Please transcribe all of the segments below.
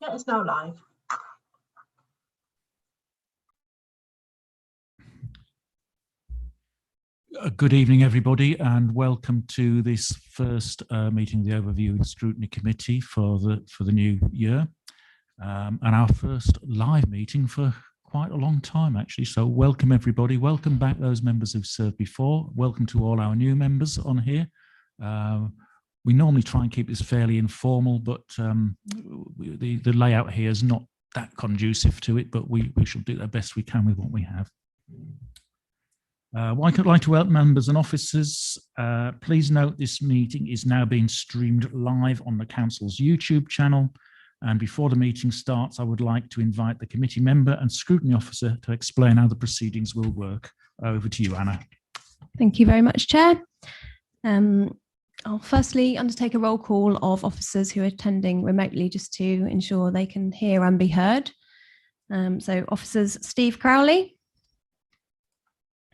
Yeah, it's now live. Good evening, everybody, and welcome to this first meeting of the Overview and Scrutiny Committee for the new year, and our first live meeting for quite a long time, actually. So welcome, everybody. Welcome back those members who've served before. Welcome to all our new members on here. We normally try and keep this fairly informal, but the layout here is not that conducive to it, but we shall do the best we can with what we have. I'd like to welcome members and officers. Please note this meeting is now being streamed live on the Council's YouTube channel. And before the meeting starts, I would like to invite the committee member and scrutiny officer to explain how the proceedings will work. Over to you, Anna. Thank you very much, Chair. I'll firstly undertake a roll call of officers who are attending remotely just to ensure they can hear and be heard. So officers Steve Crowley.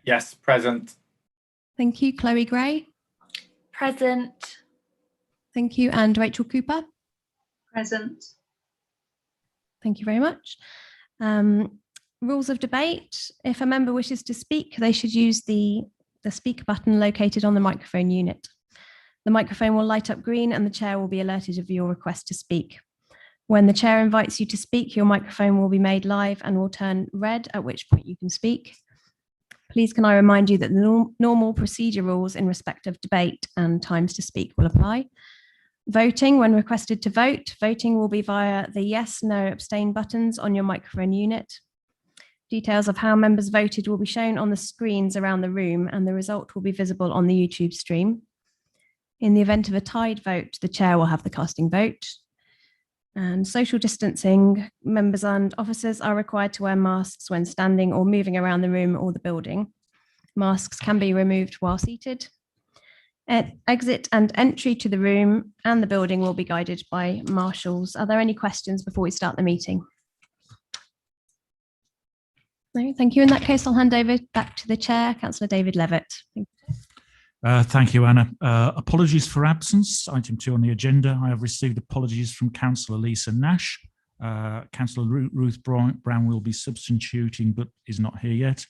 Yes, present. Thank you. Chloe Gray. Present. Thank you. And Rachel Cooper. Present. Thank you very much. Rules of debate. If a member wishes to speak, they should use the speaker button located on the microphone unit. The microphone will light up green and the chair will be alerted of your request to speak. When the chair invites you to speak, your microphone will be made live and will turn red, at which point you can speak. Please can I remind you that the normal procedure rules in respect of debate and times to speak will apply. Voting, when requested to vote, voting will be via the yes, no, abstain buttons on your microphone unit. Details of how members voted will be shown on the screens around the room and the result will be visible on the YouTube stream. In the event of a tied vote, the chair will have the casting vote. And social distancing, members and officers are required to wear masks when standing or moving around the room or the building. Masks can be removed while seated. Exit and entry to the room and the building will be guided by marshals. Are there any questions before we start the meeting? No, thank you. In that case, I'll hand over back to the chair, Councillor David Levitt. Thank you. Thank you, Anna. Apologies for absence. Item 2 on the agenda. I have received apologies from Councillor Lisa Nash. Councillor Ruth Brown will be substituting but is not here yet.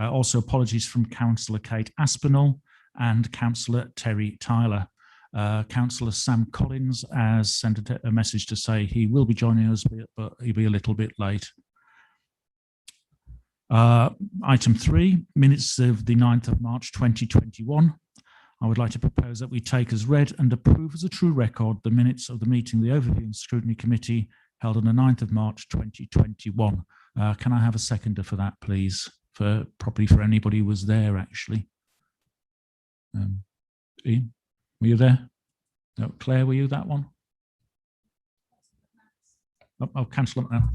Also apologies from Councillor Kate Aspinall and Councillor Terry Tyler. Councillor Sam Collins has sent a message to say he will be joining us, but he'll be a little bit late. Item 3, minutes of the 9th of March 2021. I would like to propose that we take as read and approve as a true record the minutes of the meeting of the Overview and Scrutiny Committee held on the 9th of March 2021. Can I have a seconder for that, please? Probably for anybody who was there, actually. Ian, were you there? No, Claire, were you that one? I'll cancel it now.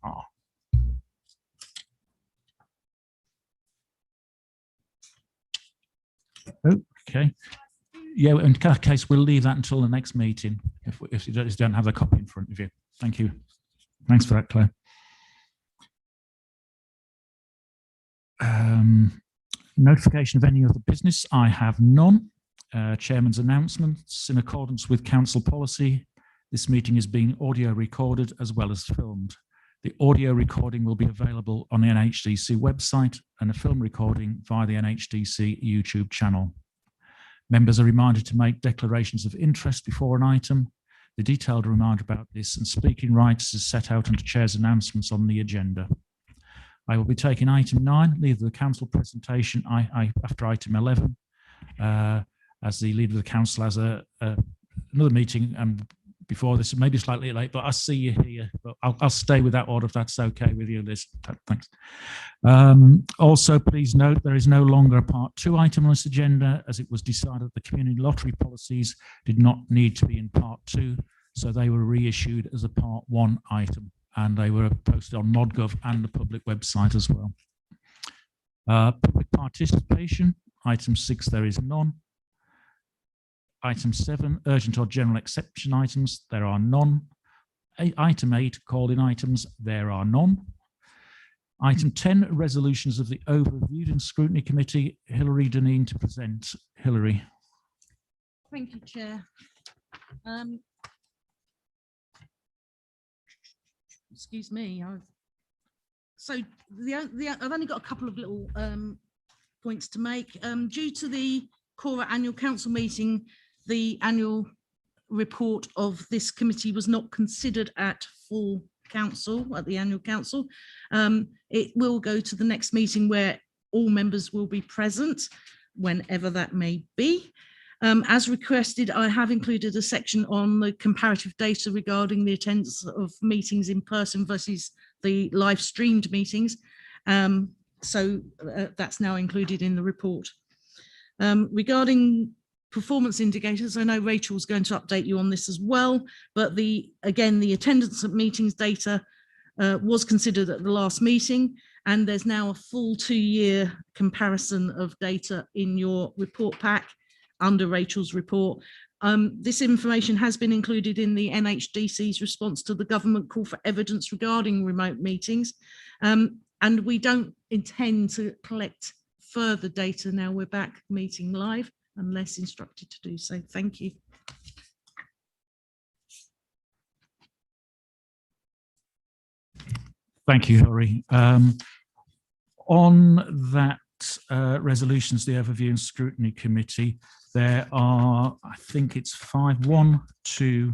Oh. Okay. Yeah, in that case, we'll leave that until the next meeting if you don't have the copy in front of you. Thank you. Thanks for that, Claire. Notification of any other business. I have none. Chairman's announcements. In accordance with council policy, this meeting is being audio recorded as well as filmed. The audio recording will be available on the NHDC website and a film recording via the NHDC YouTube channel. Members are reminded to make declarations of interest before an item. The detailed reminder about this and speaking rights is set out under Chair's announcements on the agenda. I will be taking item 9, leader of the council presentation, after item 11, as the leader of the council has another meeting and before this, maybe slightly late, but I see you here. But I'll stay with that order if that's okay with you, Liz. Thanks. Also, please note there is no longer a part 2 item on this agenda, as it was decided the community lottery policies did not need to be in part 2, so they were reissued as a part 1 item, and they were posted on ModGov and the public website as well. Public participation, item 6, there is none. Item 7, urgent or general exception items, there are none. Item 8, call-in items, there are none. Item 10, resolutions of the Overview and Scrutiny Committee. Hilary Deneen to present. Hilary. Thank you, Chair. Excuse me. I've only got a couple of little points to make. Due to the Cora annual council meeting, the annual report of this committee was not considered at full council, at the annual council. It will go to the next meeting where all members will be present, whenever that may be. As requested, I have included a section on the comparative data regarding the attendance of meetings in person versus the live streamed meetings. That's now included in the report. Regarding performance indicators, I know Rachel's going to update you on this as well, but again, the attendance at meetings data was considered at the last meeting, and there's now a full 2-year comparison of data in your report pack under Rachel's report. This information has been included in the NHDC's response to the government call for evidence regarding remote meetings, and we don't intend to collect further data now we're back meeting live, unless instructed to do so. Thank you. Thank you, Hilary. On that resolutions, the Overview and Scrutiny Committee, there are, I think it's 5, 1, 2,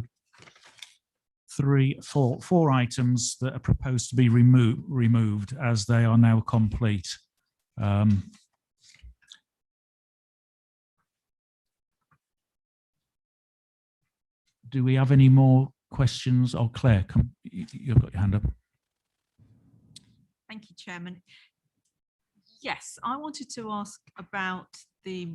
3, 4 items that are proposed to be removed as they are now complete. Do we have any more questions? Oh, Claire, come, you've got your hand up. Thank you, Chairman. Yes, I wanted to ask about the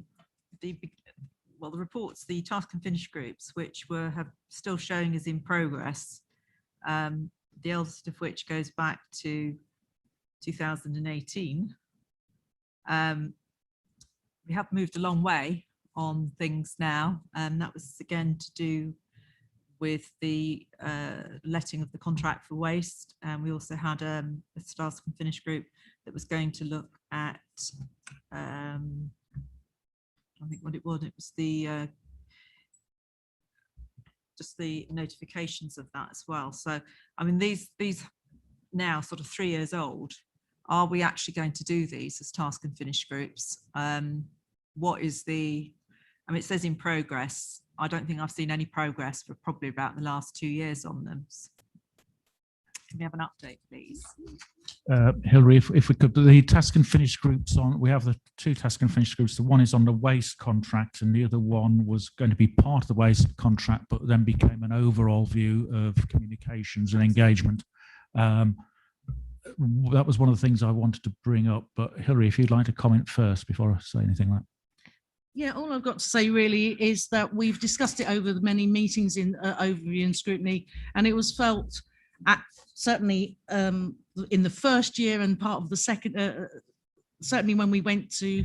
reports, the task and finish groups, which have still showing as in progress. The eldest of which goes back to 2018. We have moved a long way on things now, and that was again to do with the letting of the contract for waste. And we also had a task and finish group that was going to look at, I think what it was the just the notifications of that as well. So, I mean, these now sort of 3 years old. Are we actually going to do these as task and finish groups? What is the, I mean, it says in progress. I don't think I've seen any progress for probably about the last 2 years on them. Can we have an update, please? Hilary, if we could, the task and finish groups on, we have the 2 task and finish groups. The one is on the waste contract and the other one was going to be part of the waste contract, but then became an overall view of communications and engagement. That was one of the things I wanted to bring up, but Hilary, if you'd like to comment first before I say anything like that. Yeah, all I've got to say really is that we've discussed it over the many meetings in Overview and Scrutiny, and it was felt certainly in the first year and part of the second, certainly when we went to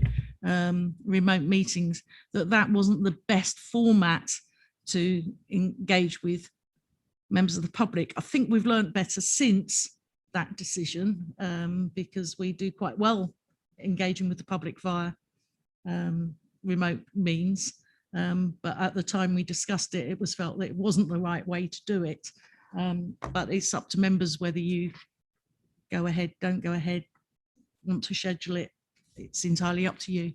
remote meetings, that wasn't the best format to engage with members of the public. I think we've learned better since that decision, because we do quite well engaging with the public via remote means, but at the time we discussed it, it was felt that it wasn't the right way to do it. But it's up to members whether you go ahead, don't go ahead, want to schedule it. It's entirely up to you.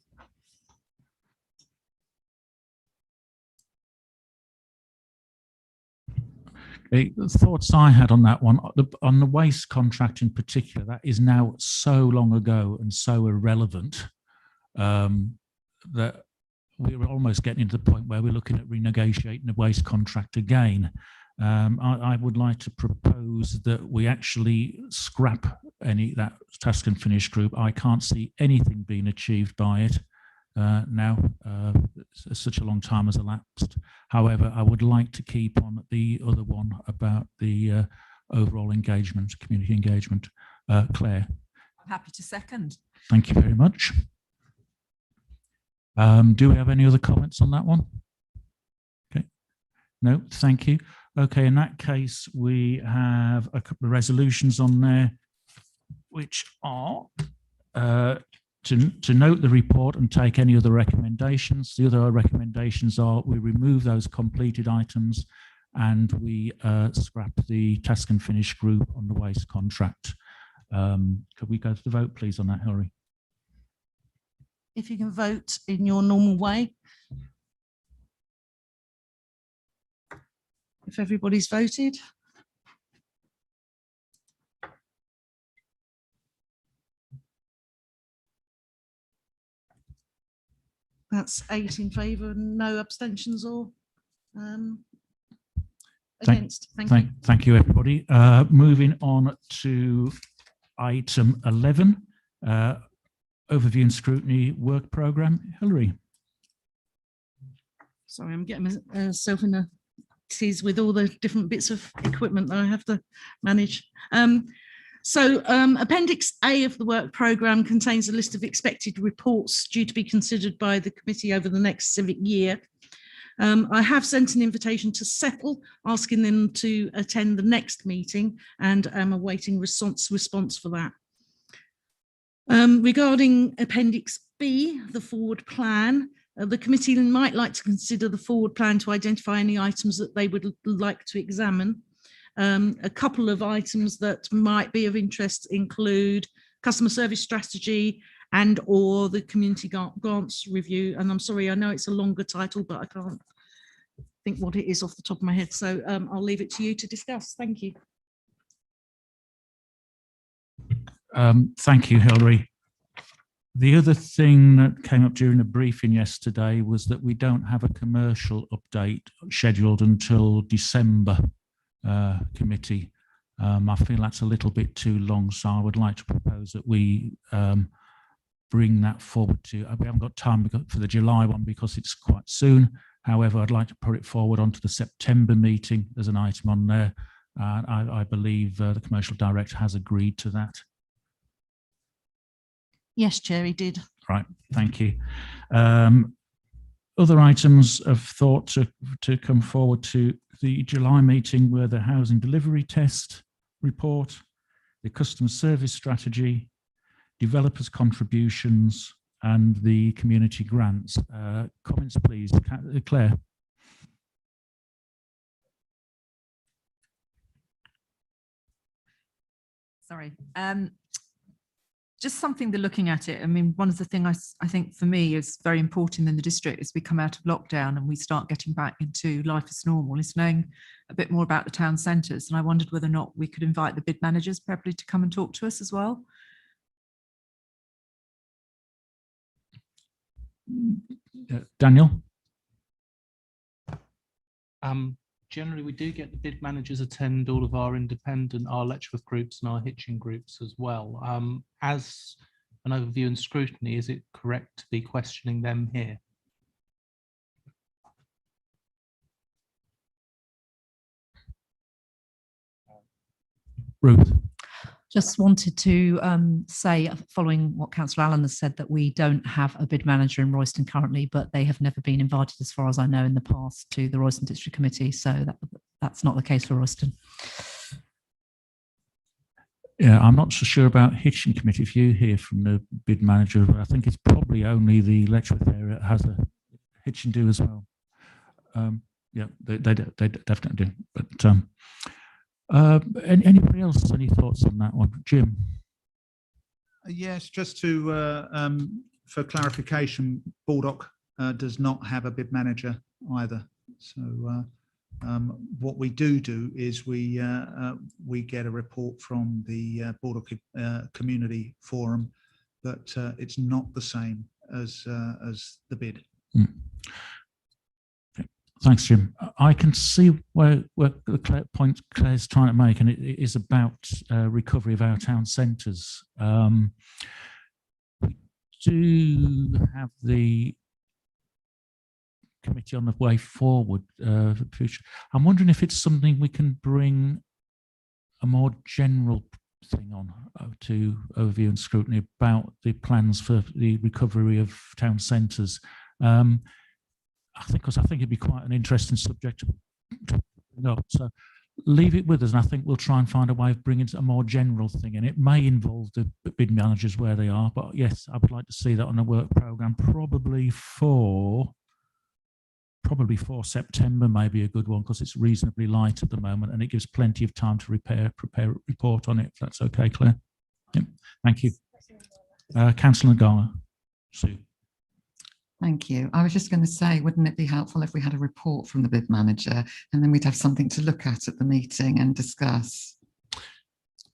The thoughts I had on that one, on the waste contract in particular, that is now so long ago and so irrelevant that we're almost getting to the point where we're looking at renegotiating the waste contract again. I would like to propose that we actually scrap that task and finish group. I can't see anything being achieved by it now. Such a long time has elapsed. However, I would like to keep on the other one about the overall engagement, community engagement. Claire. I'm happy to second. Thank you very much. Do we have any other comments on that one? Okay. No, thank you. Okay, in that case, we have a couple of resolutions on there, which are to note the report and take any other recommendations. The other recommendations are we remove those completed items and we scrap the task and finish group on the waste contract. Could we go to the vote, please, on that, Hilary? If you can vote in your normal way. If everybody's voted. That's 8 in favour, no abstentions or against. Thank you, everybody. Moving on to item 11, overview and scrutiny work programme. Hilary. Sorry, I'm getting myself in a tease with all the different bits of equipment that I have to manage. Appendix A of the work programme contains a list of expected reports due to be considered by the committee over the next civic year. I have sent an invitation to Settle, asking them to attend the next meeting, and I'm awaiting response for that. Regarding Appendix B, the forward plan, the committee might like to consider the forward plan to identify any items that they would like to examine. A couple of items that might be of interest include customer service strategy and or the community grants review. And I'm sorry, I know it's a longer title, but I can't think what it is off the top of my head. So I'll leave it to you to discuss. Thank you. Thank you, Hilary. The other thing that came up during a briefing yesterday was that we don't have a commercial update scheduled until December committee. I feel that's a little bit too long, so I would like to propose that we bring that forward to, we haven't got time for the July one because it's quite soon. However, I'd like to put it forward onto the September meeting as an item on there. I believe the commercial director has agreed to that. Yes, Chair, he did. Right, thank you. Other items of thought to come forward to the July meeting were the housing delivery test report, the customer service strategy, developers' contributions, and the community grants. Comments, please. Claire. Sorry. Just something they're looking at it. I mean, one of the things I think for me is very important in the district as we come out of lockdown and we start getting back into life as normal is knowing a bit more about the town centres. And I wondered whether or not we could invite the bid managers probably to come and talk to us as well. Daniel? Generally, we do get the bid managers attend all of our independent, our Letchworth groups and our Hitchin groups as well. As an overview and scrutiny, is it correct to be questioning them here? Ruth? Just wanted to say, following what Councillor Allen has said, that we don't have a bid manager in Royston currently, but they have never been invited, as far as I know, in the past to the Royston District Committee. So that's not the case for Royston. Yeah, I'm not so sure about Hitchin Committee. If you hear from the bid manager, I think it's probably only the Letchworth area that has a Hitchin do as well. Yeah, they definitely do. But anybody else, any thoughts on that one? Jim? Yes, just to for clarification, Baldock does not have a bid manager either. So what we do is we get a report from the Baldock Community Forum, but it's not the same as the bid. Mm. Thanks, Jim. I can see where the point Claire's trying to make, and it is about recovery of our town centres. We do have the committee on the way forward for the future. I'm wondering if it's something we can bring a more general thing on to overview and scrutiny about the plans for the recovery of town centres. I think it'd be quite an interesting subject to bring up. So leave it with us, and I think we'll try and find a way of bringing a more general thing, and it may involve the bid managers where they are. But yes, I would like to see that on a work programme, probably for September, maybe a good one, because it's reasonably light at the moment, and it gives plenty of time to prepare a report on it. If that's okay, Claire. Yep. Thank you, Councillor Nagala. Sue. Thank you. I was just going to say, wouldn't it be helpful if we had a report from the bid manager, and then we'd have something to look at the meeting and discuss?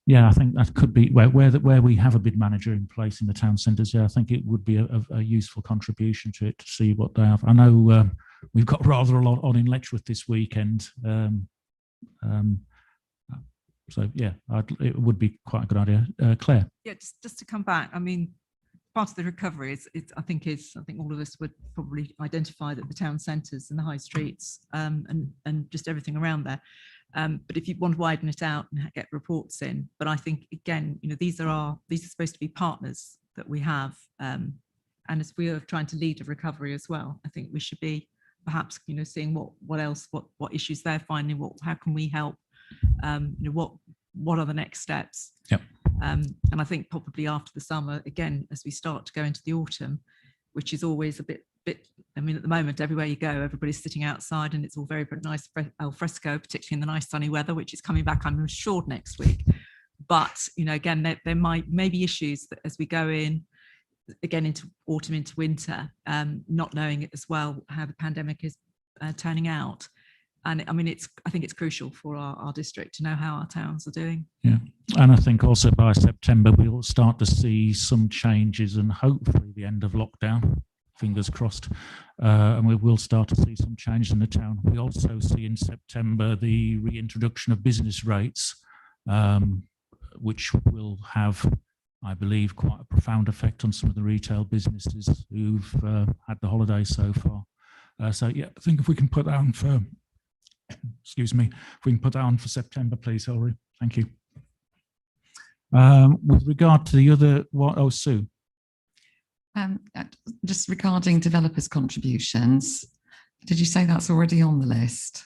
Yeah, I think that could be where we have a bid manager in place in the town centres. Yeah, I think it would be a useful contribution to it to see what they have. I know we've got rather a lot on in Letchworth this weekend. So yeah, it would be quite a good idea. Claire. Yeah, just to come back. I mean, part of the recovery is I think all of us would probably identify that the town centres and the high streets and just everything around there. But if you want to widen it out and get reports in, but I think again, these are supposed to be partners that we have, and as we are trying to lead a recovery as well, I think we should be perhaps seeing what issues they're finding, how can we help, what are the next steps. Yep. And I think probably after the summer, again, as we start to go into the autumn, which is always a bit, I mean, at the moment, everywhere you go, everybody's sitting outside and it's all very nice al fresco, particularly in the nice sunny weather, which is coming back, I'm assured, next week. But, again, there may be issues that as we go in, again, into autumn, into winter, not knowing as well how the pandemic is turning out. And I mean, I think it's crucial for our district to know how our towns are doing. Yeah, and I think also by September we'll start to see some changes, and hopefully the end of lockdown. Fingers crossed, and we will start to see some changes in the town. We also see in September the reintroduction of business rates, which will have, I believe, quite a profound effect on some of the retail businesses who've had the holidays so far. So yeah, I think if we can put that on for. Excuse me, if we can put that on for September, please, Hilary. Thank you. With regard to the other, Sue? Just regarding developers' contributions, did you say that's already on the list?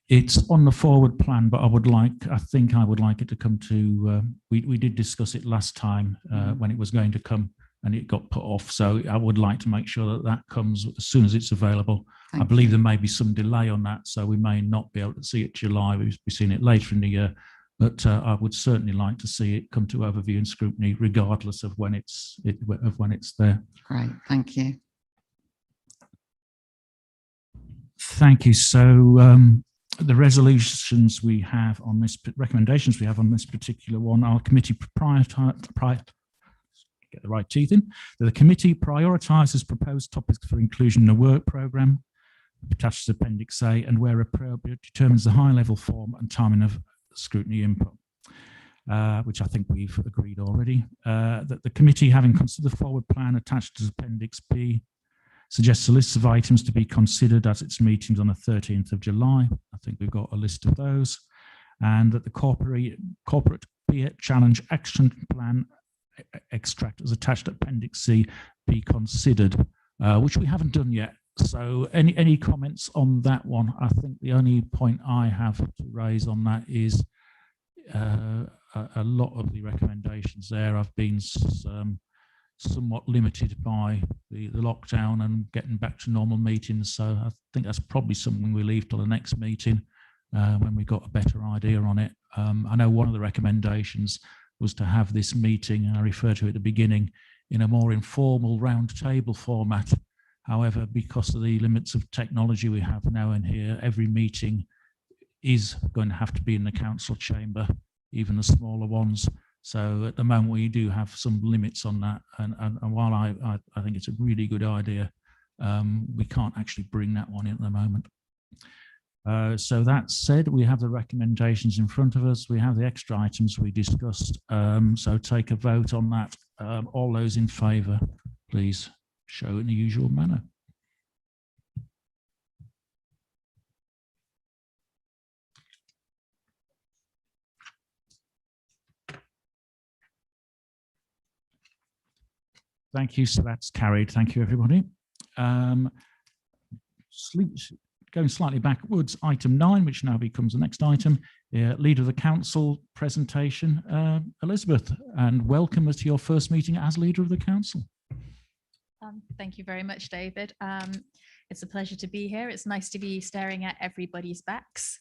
It's on the forward plan, but I think I would like it to come to, we did discuss it last time when it was going to come, and it got put off. So I would like to make sure that comes as soon as it's available. I believe there may be some delay on that, so we may not be able to see it July. We'll be seeing it later in the year, but I would certainly like to see it come to overview and scrutiny, regardless of when it's there. Great, thank you. Thank you. So the resolutions we have on this, recommendations we have on this particular one, our committee get the right teeth in. The committee prioritises proposed topics for inclusion in a work programme, attached to Appendix A, and where appropriate, determines the high-level form and timing of scrutiny input, which I think we've agreed already. That the committee, having considered the forward plan attached to Appendix B, suggests a list of items to be considered at its meetings on the 13th of July. I think we've got a list of those. And that the corporate peer challenge action plan extract as attached to Appendix C be considered, which we haven't done yet. So any comments on that one? I think the only point I have to raise on that is a lot of the recommendations there have been somewhat limited by the lockdown and getting back to normal meetings. So I think that's probably something we leave till the next meeting when we've got a better idea on it. I know one of the recommendations was to have this meeting, and I referred to it at the beginning, in a more informal round table format. However, because of the limits of technology we have now in here, every meeting is going to have to be in the council chamber, even the smaller ones. So at the moment we do have some limits on that, and while I think it's a really good idea, we can't actually bring that one in at the moment. So that said, we have the recommendations in front of us. We have the extra items we discussed. So take a vote on that. All those in favour, please show in the usual manner. Thank you. So that's carried. Thank you, everybody. going slightly backwards, item 9, which now becomes the next item, Leader of the Council presentation. Elizabeth, and welcome to your first meeting as Leader of the Council. Thank you very much, David. It's a pleasure to be here. It's nice to be staring at everybody's backs.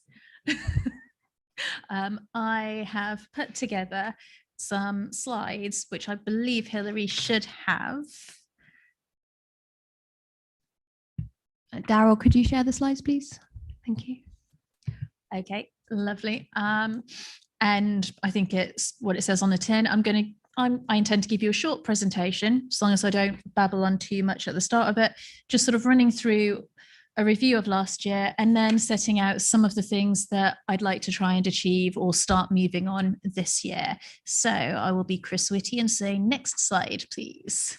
I have put together some slides, which I believe Hilary should have. Daryl, could you share the slides, please? Thank you. Okay, lovely. And I think it's what it says on the tin. I intend to give you a short presentation, as long as I don't babble on too much at the start of it, just sort of running through a review of last year and then setting out some of the things that I'd like to try and achieve or start moving on this year. So I will be Chris Whitty and say, next slide, please.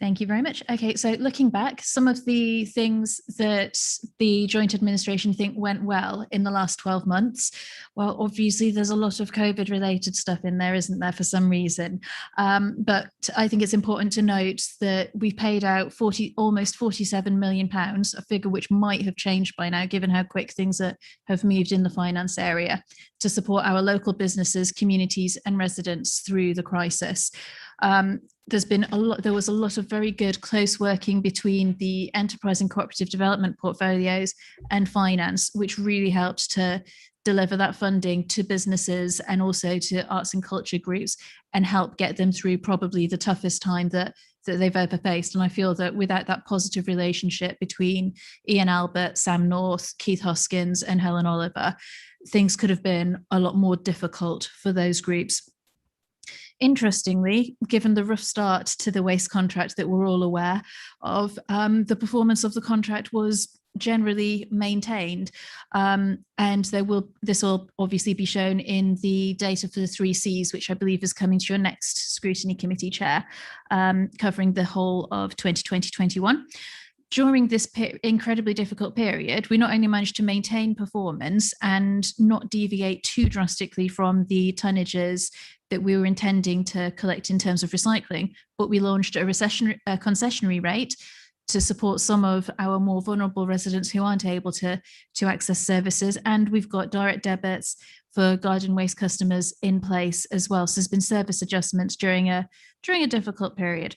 Thank you very much. Okay, so looking back, some of the things that the joint administration think went well in the last 12 months, well, obviously there's a lot of COVID related stuff in there, isn't there, for some reason. But I think it's important to note that we've paid out almost £47 million, a figure which might have changed by now, given how quick things have moved in the finance area, to support our local businesses, communities and residents through the crisis. There was a lot of very good close working between the enterprise and cooperative development portfolios and finance, which really helped to deliver that funding to businesses and also to arts and culture groups and help get them through probably the toughest time that they've ever faced. And I feel that without that positive relationship between Ian Albert, Sam North, Keith Hoskins and Helen Oliver, things could have been a lot more difficult for those groups. Interestingly, given the rough start to the waste contract that we're all aware of, the performance of the contract was generally maintained. And this will obviously be shown in the data for the 3 Cs, which I believe is coming to your next Scrutiny Committee chair, covering the whole of 2020-21. During this incredibly difficult period, we not only managed to maintain performance and not deviate too drastically from the tonnages that we were intending to collect in terms of recycling, but we launched a concessionary rate to support some of our more vulnerable residents who aren't able to access services. And we've got direct debits for garden waste customers in place as well. So there's been service adjustments during a difficult period.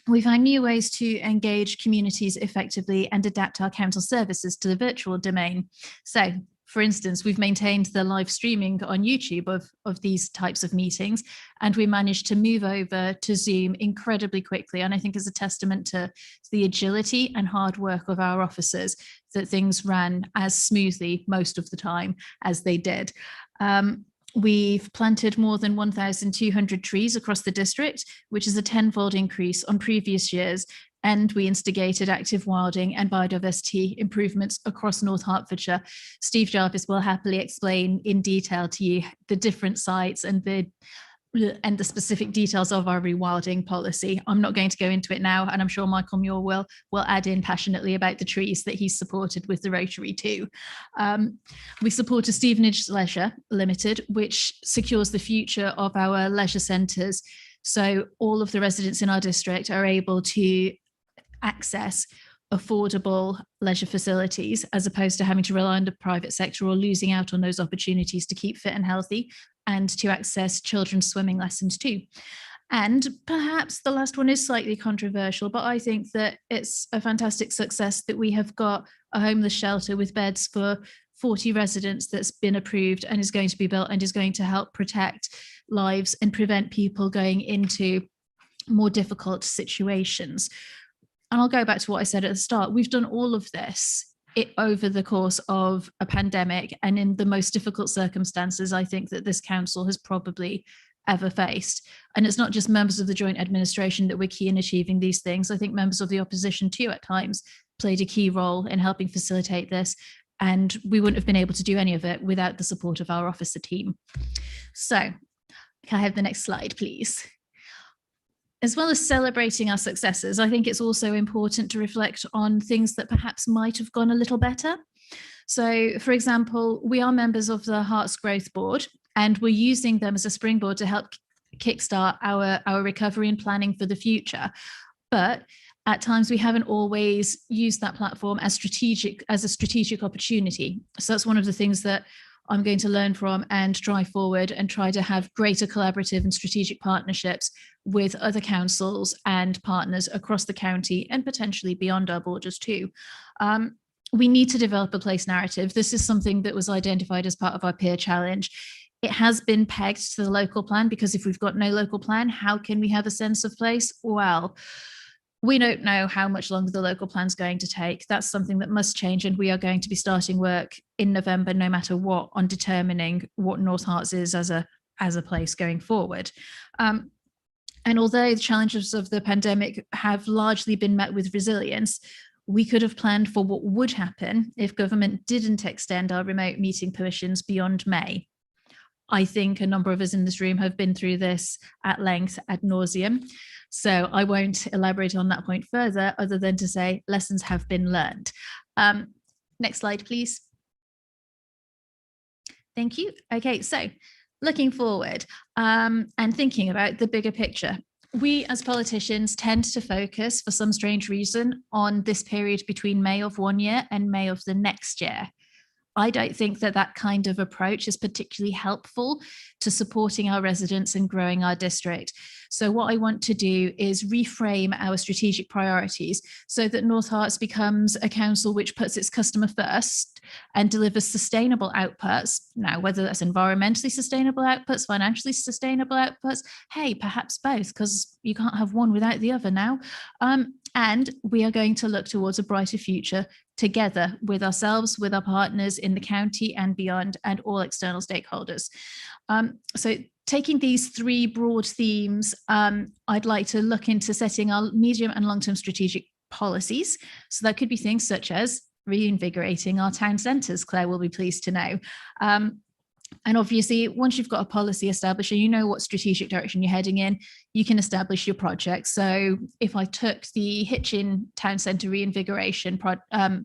We found new ways to engage communities effectively and adapt our council services to the virtual domain. So, for instance, we've maintained the live streaming on YouTube of these types of meetings, and we managed to move over to Zoom incredibly quickly. And I think it's a testament to the agility and hard work of our officers that things ran as smoothly most of the time as they did. We've planted more than 1,200 trees across the district, which is a 10-fold increase on previous years. And we instigated active wilding and biodiversity improvements across North Hertfordshire. Steve Jarvis will happily explain in detail to you the different sites and the specific details of our rewilding policy. I'm not going to go into it now, and I'm sure Michael Muir will add in passionately about the trees that he's supported with the Rotary too. We support a Stevenage Leisure Limited, which secures the future of our leisure centres. So all of the residents in our district are able to access affordable leisure facilities, as opposed to having to rely on the private sector or losing out on those opportunities to keep fit and healthy and to access children's swimming lessons too. And perhaps the last one is slightly controversial, but I think that it's a fantastic success that we have got a homeless shelter with beds for 40 residents that's been approved and is going to be built and is going to help protect lives and prevent people going into more difficult situations. And I'll go back to what I said at the start. We've done all of this over the course of a pandemic and in the most difficult circumstances I think that this council has probably ever faced. And it's not just members of the joint administration that were key in achieving these things. I think members of the opposition too at times played a key role in helping facilitate this. And we wouldn't have been able to do any of it without the support of our officer team. So can I have the next slide, please? As well as celebrating our successes, I think it's also important to reflect on things that perhaps might have gone a little better. So, for example, we are members of the Hearts Growth Board, and we're using them as a springboard to help kickstart our recovery and planning for the future. But at times we haven't always used that platform as a strategic opportunity. So that's one of the things that I'm going to learn from and drive forward and try to have greater collaborative and strategic partnerships with other councils and partners across the county and potentially beyond our borders too. We need to develop a place narrative. This is something that was identified as part of our peer challenge. It has been pegged to the local plan, because if we've got no local plan, how can we have a sense of place? Well, we don't know how much longer the local plan is going to take. That's something that must change, and we are going to be starting work in November, no matter what, on determining what North Herts is as a place going forward. And although the challenges of the pandemic have largely been met with resilience, we could have planned for what would happen if government didn't extend our remote meeting permissions beyond May. I think a number of us in this room have been through this at length, ad nauseum. So I won't elaborate on that point further, other than to say lessons have been learned. Next slide, please. Thank you. Okay, so looking forward and thinking about the bigger picture. We as politicians tend to focus, for some strange reason, on this period between May of one year and May of the next year. I don't think that that kind of approach is particularly helpful to supporting our residents and growing our district. So what I want to do is reframe our strategic priorities so that North Herts becomes a council which puts its customer first and delivers sustainable outputs. Now, whether that's environmentally sustainable outputs, financially sustainable outputs, hey, perhaps both, because you can't have one without the other now. And we are going to look towards a brighter future together with ourselves, with our partners in the county and beyond, and all external stakeholders. So taking these three broad themes, I'd like to look into setting our medium and long-term strategic policies. So that could be things such as reinvigorating our town centres, Claire will be pleased to know. And obviously, once you've got a policy established and you know what strategic direction you're heading in, you can establish your project. So if I took the Hitchin Town Centre reinvigoration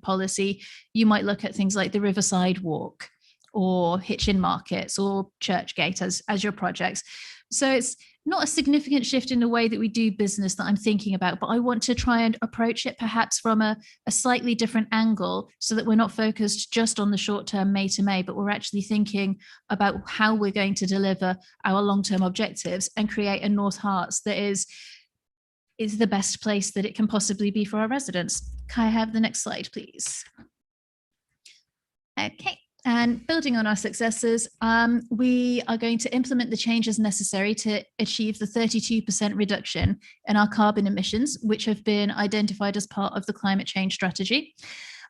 policy, you might look at things like the Riverside Walk or Hitchin Markets or Churchgate as your projects. So it's not a significant shift in the way that we do business that I'm thinking about, but I want to try and approach it perhaps from a slightly different angle so that we're not focused just on the short term May to May, but we're actually thinking about how we're going to deliver our long-term objectives and create a North Herts that is the best place that it can possibly be for our residents. Can I have the next slide, please? Okay. And building on our successes, we are going to implement the changes necessary to achieve the 32% reduction in our carbon emissions, which have been identified as part of the climate change strategy.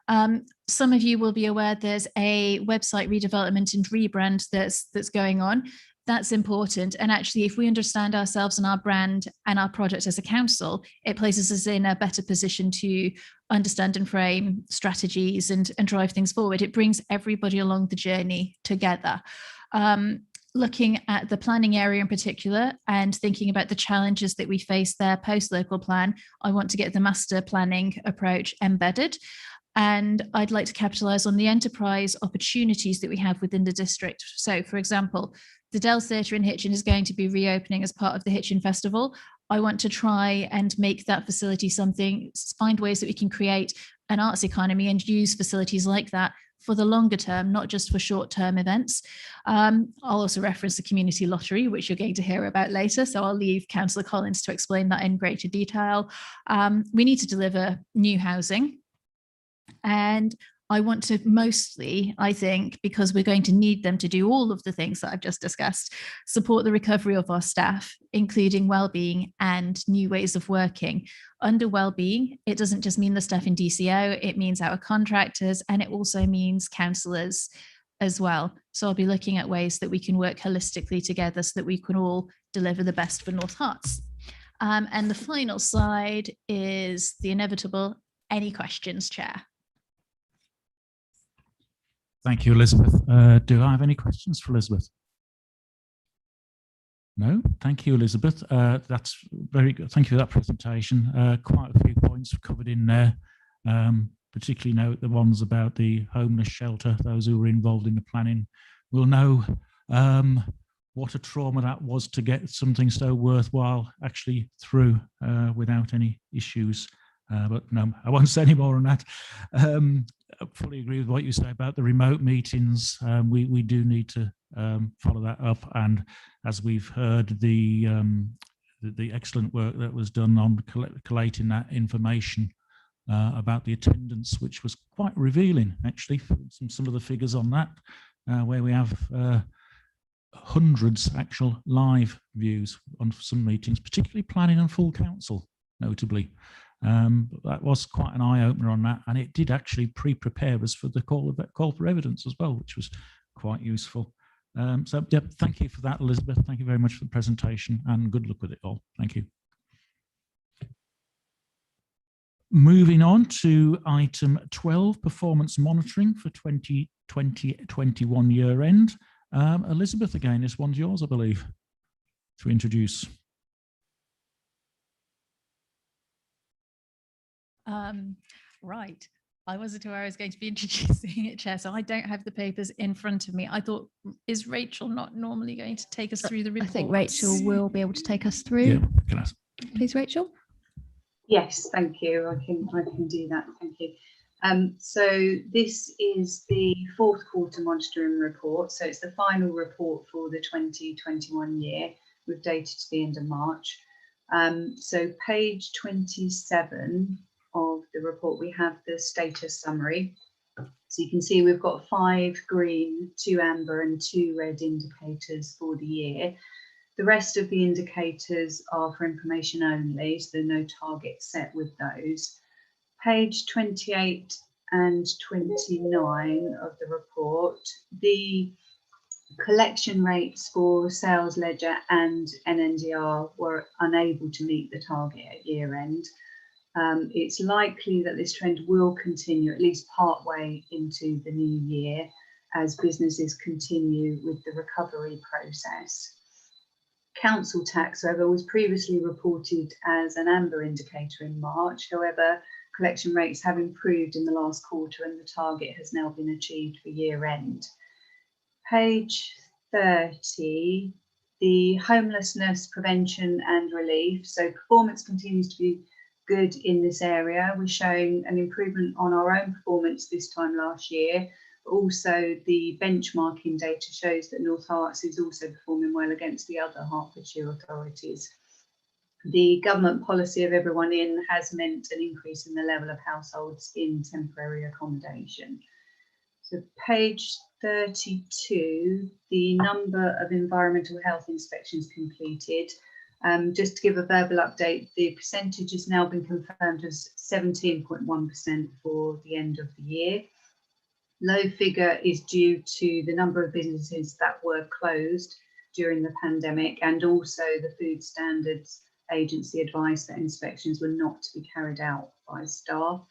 Some of you will be aware there's a website redevelopment and rebrand that's going on. That's important. And actually, if we understand ourselves and our brand and our product as a council, it places us in a better position to understand and frame strategies and drive things forward. It brings everybody along the journey together. Looking at the planning area in particular and thinking about the challenges that we face there post-local plan, I want to get the master planning approach embedded. And I'd like to capitalise on the enterprise opportunities that we have within the district. So, for example, the Dell Theatre in Hitchin is going to be reopening as part of the Hitchin Festival. I want to try and make that facility find ways that we can create an arts economy and use facilities like that for the longer term, not just for short-term events. I'll also reference the community lottery, which you're going to hear about later. So I'll leave Councillor Collins to explain that in greater detail. We need to deliver new housing. And I want to mostly, I think, because we're going to need them to do all of the things that I've just discussed, support the recovery of our staff, including wellbeing and new ways of working. Under wellbeing, it doesn't just mean the staff in DCO, it means our contractors, and it also means councillors as well. So I'll be looking at ways that we can work holistically together so that we can all deliver the best for North Herts. And the final slide is the inevitable, any questions, Chair? Thank you, Elizabeth. Do I have any questions for Elizabeth? No, thank you, Elizabeth. That's very good. Thank you for that presentation. Quite a few points covered in there, particularly note the ones about the homeless shelter. Those who were involved in the planning will know what a trauma that was to get something so worthwhile actually through without any issues. But no, I won't say any more on that. I fully agree with what you say about the remote meetings. We do need to follow that up, and as we've heard, the excellent work that was done on collating that information about the attendance, which was quite revealing, actually, some of the figures on that, where we have hundreds actual live views on some meetings, particularly planning and full council, notably. That was quite an eye-opener on that, and it did actually pre-prepare us for the call for evidence as well, which was quite useful. So yeah, thank you for that, Elizabeth. Thank you very much for the presentation, and good luck with it all. Thank you. Moving on to item 12, performance monitoring for 2020-21 year end. Elizabeth, again, this one's yours, I believe, to introduce. Right. I wasn't aware I was going to be introducing it, Chair, so I don't have the papers in front of me. I thought, is Rachel not normally going to take us through the report? I think Rachel will be able to take us through. Yeah, can I? Please, Rachel. Yes, thank you. I can do that. Thank you. So this is the fourth quarter monitoring report. So it's the final report for the 2021 year, with data to the end of March. So page 27 of the report, we have the status summary. So you can see we've got 5 green, 2 amber and 2 red indicators for the year. The rest of the indicators are for information only, so there are no targets set with those. Page 28 and 29 of the report, the collection rates for sales ledger and NNDR were unable to meet the target at year end. It's likely that this trend will continue at least part way into the new year as businesses continue with the recovery process. Council tax, however, was previously reported as an amber indicator in March. However, collection rates have improved in the last quarter and the target has now been achieved for year end. Page 30, the homelessness prevention and relief. So performance continues to be good in this area. We're showing an improvement on our own performance this time last year. Also, the benchmarking data shows that North Herts is also performing well against the other Hertfordshire authorities. The government policy of everyone in has meant an increase in the level of households in temporary accommodation. So page 32, the number of environmental health inspections completed. Just to give a verbal update, the percentage has now been confirmed as 17.1% for the end of the year. Low figure is due to the number of businesses that were closed during the pandemic, and also the Food Standards Agency advised that inspections were not to be carried out by staff.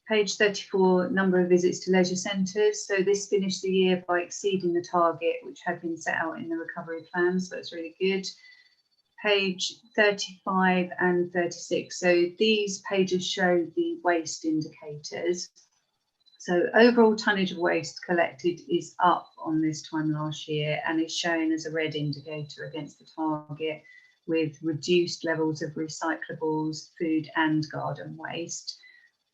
Page 34, number of visits to leisure centres. So this finished the year by exceeding the target which had been set out in the recovery plan, so it's really good. Page 35 and 36. So these pages show the waste indicators. So overall tonnage of waste collected is up on this time last year and is shown as a red indicator against the target, with reduced levels of recyclables, food and garden waste,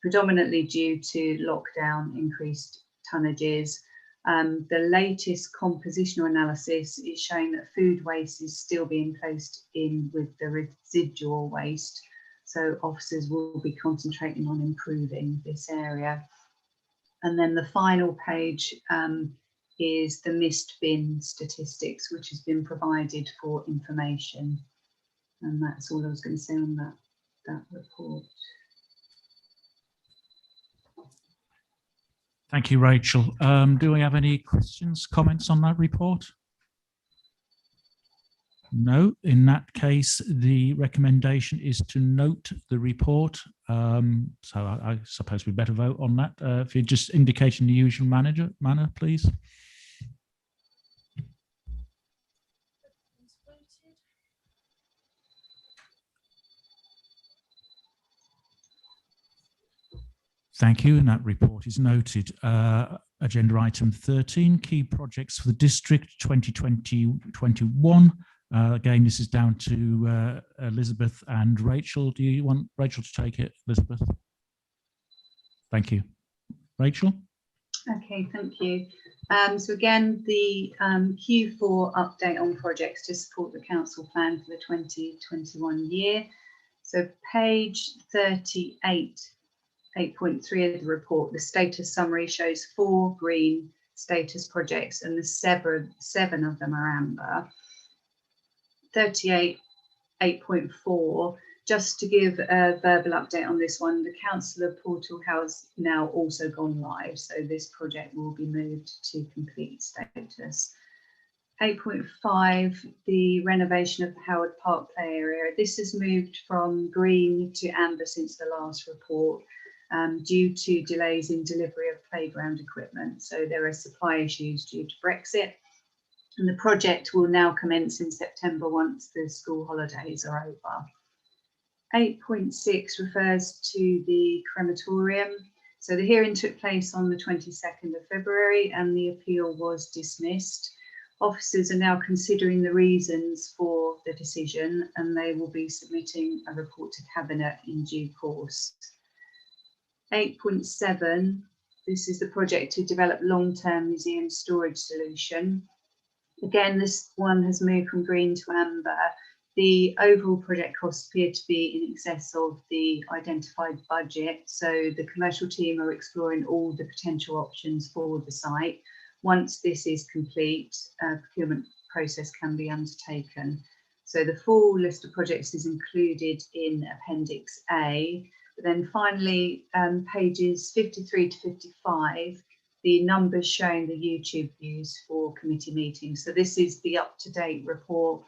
predominantly due to lockdown increased tonnages. The latest compositional analysis is showing that food waste is still being placed in with the residual waste. So officers will be concentrating on improving this area. And then the final page is the missed bin statistics, which has been provided for information. And that's all I was going to say on that report. Thank you, Rachel. Do we have any questions, comments on that report? No. In that case, the recommendation is to note the report. So I suppose we better vote on that. If you just indicate in the usual manner, please. Thank you, and that report is noted. Agenda item 13, key projects for the district 2020-21. Again, this is down to Elizabeth and Rachel. Do you want Rachel to take it, Elizabeth? Thank you. Rachel? Okay, thank you. So again, the Q4 update on projects to support the council plan for the 2021 year. So page 38, 8.3 of the report, the status summary shows 4 green status projects and the seven of them are amber. 38, 8.4, just to give a verbal update on this one, the councillor portal has now also gone live, so this project will be moved to complete status. 8.5, the renovation of the Howard Park play area. This has moved from green to amber since the last report due to delays in delivery of playground equipment. So there are supply issues due to Brexit. And the project will now commence in September once the school holidays are over. 8.6 refers to the crematorium. So the hearing took place on the 22nd of February and the appeal was dismissed. Officers are now considering the reasons for the decision and they will be submitting a report to Cabinet in due course. 8.7, this is the project to develop long-term museum storage solution. Again, this one has moved from green to amber. The overall project costs appear to be in excess of the identified budget. So the commercial team are exploring all the potential options for the site. Once this is complete, procurement process can be undertaken. So the full list of projects is included in Appendix A. But then finally, pages 53 to 55, the numbers showing the YouTube views for committee meetings. So this is the up-to-date report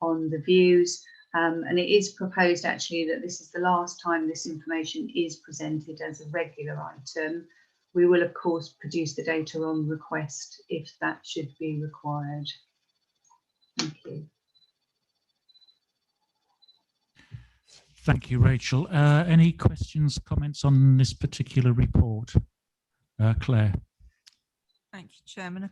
on the views. And it is proposed actually that this is the last time this information is presented as a regular item. We will of course produce the data on request if that should be required. Thank you. Thank you, Rachel. Any questions, comments on this particular report? Claire. Thank you, Chairman. A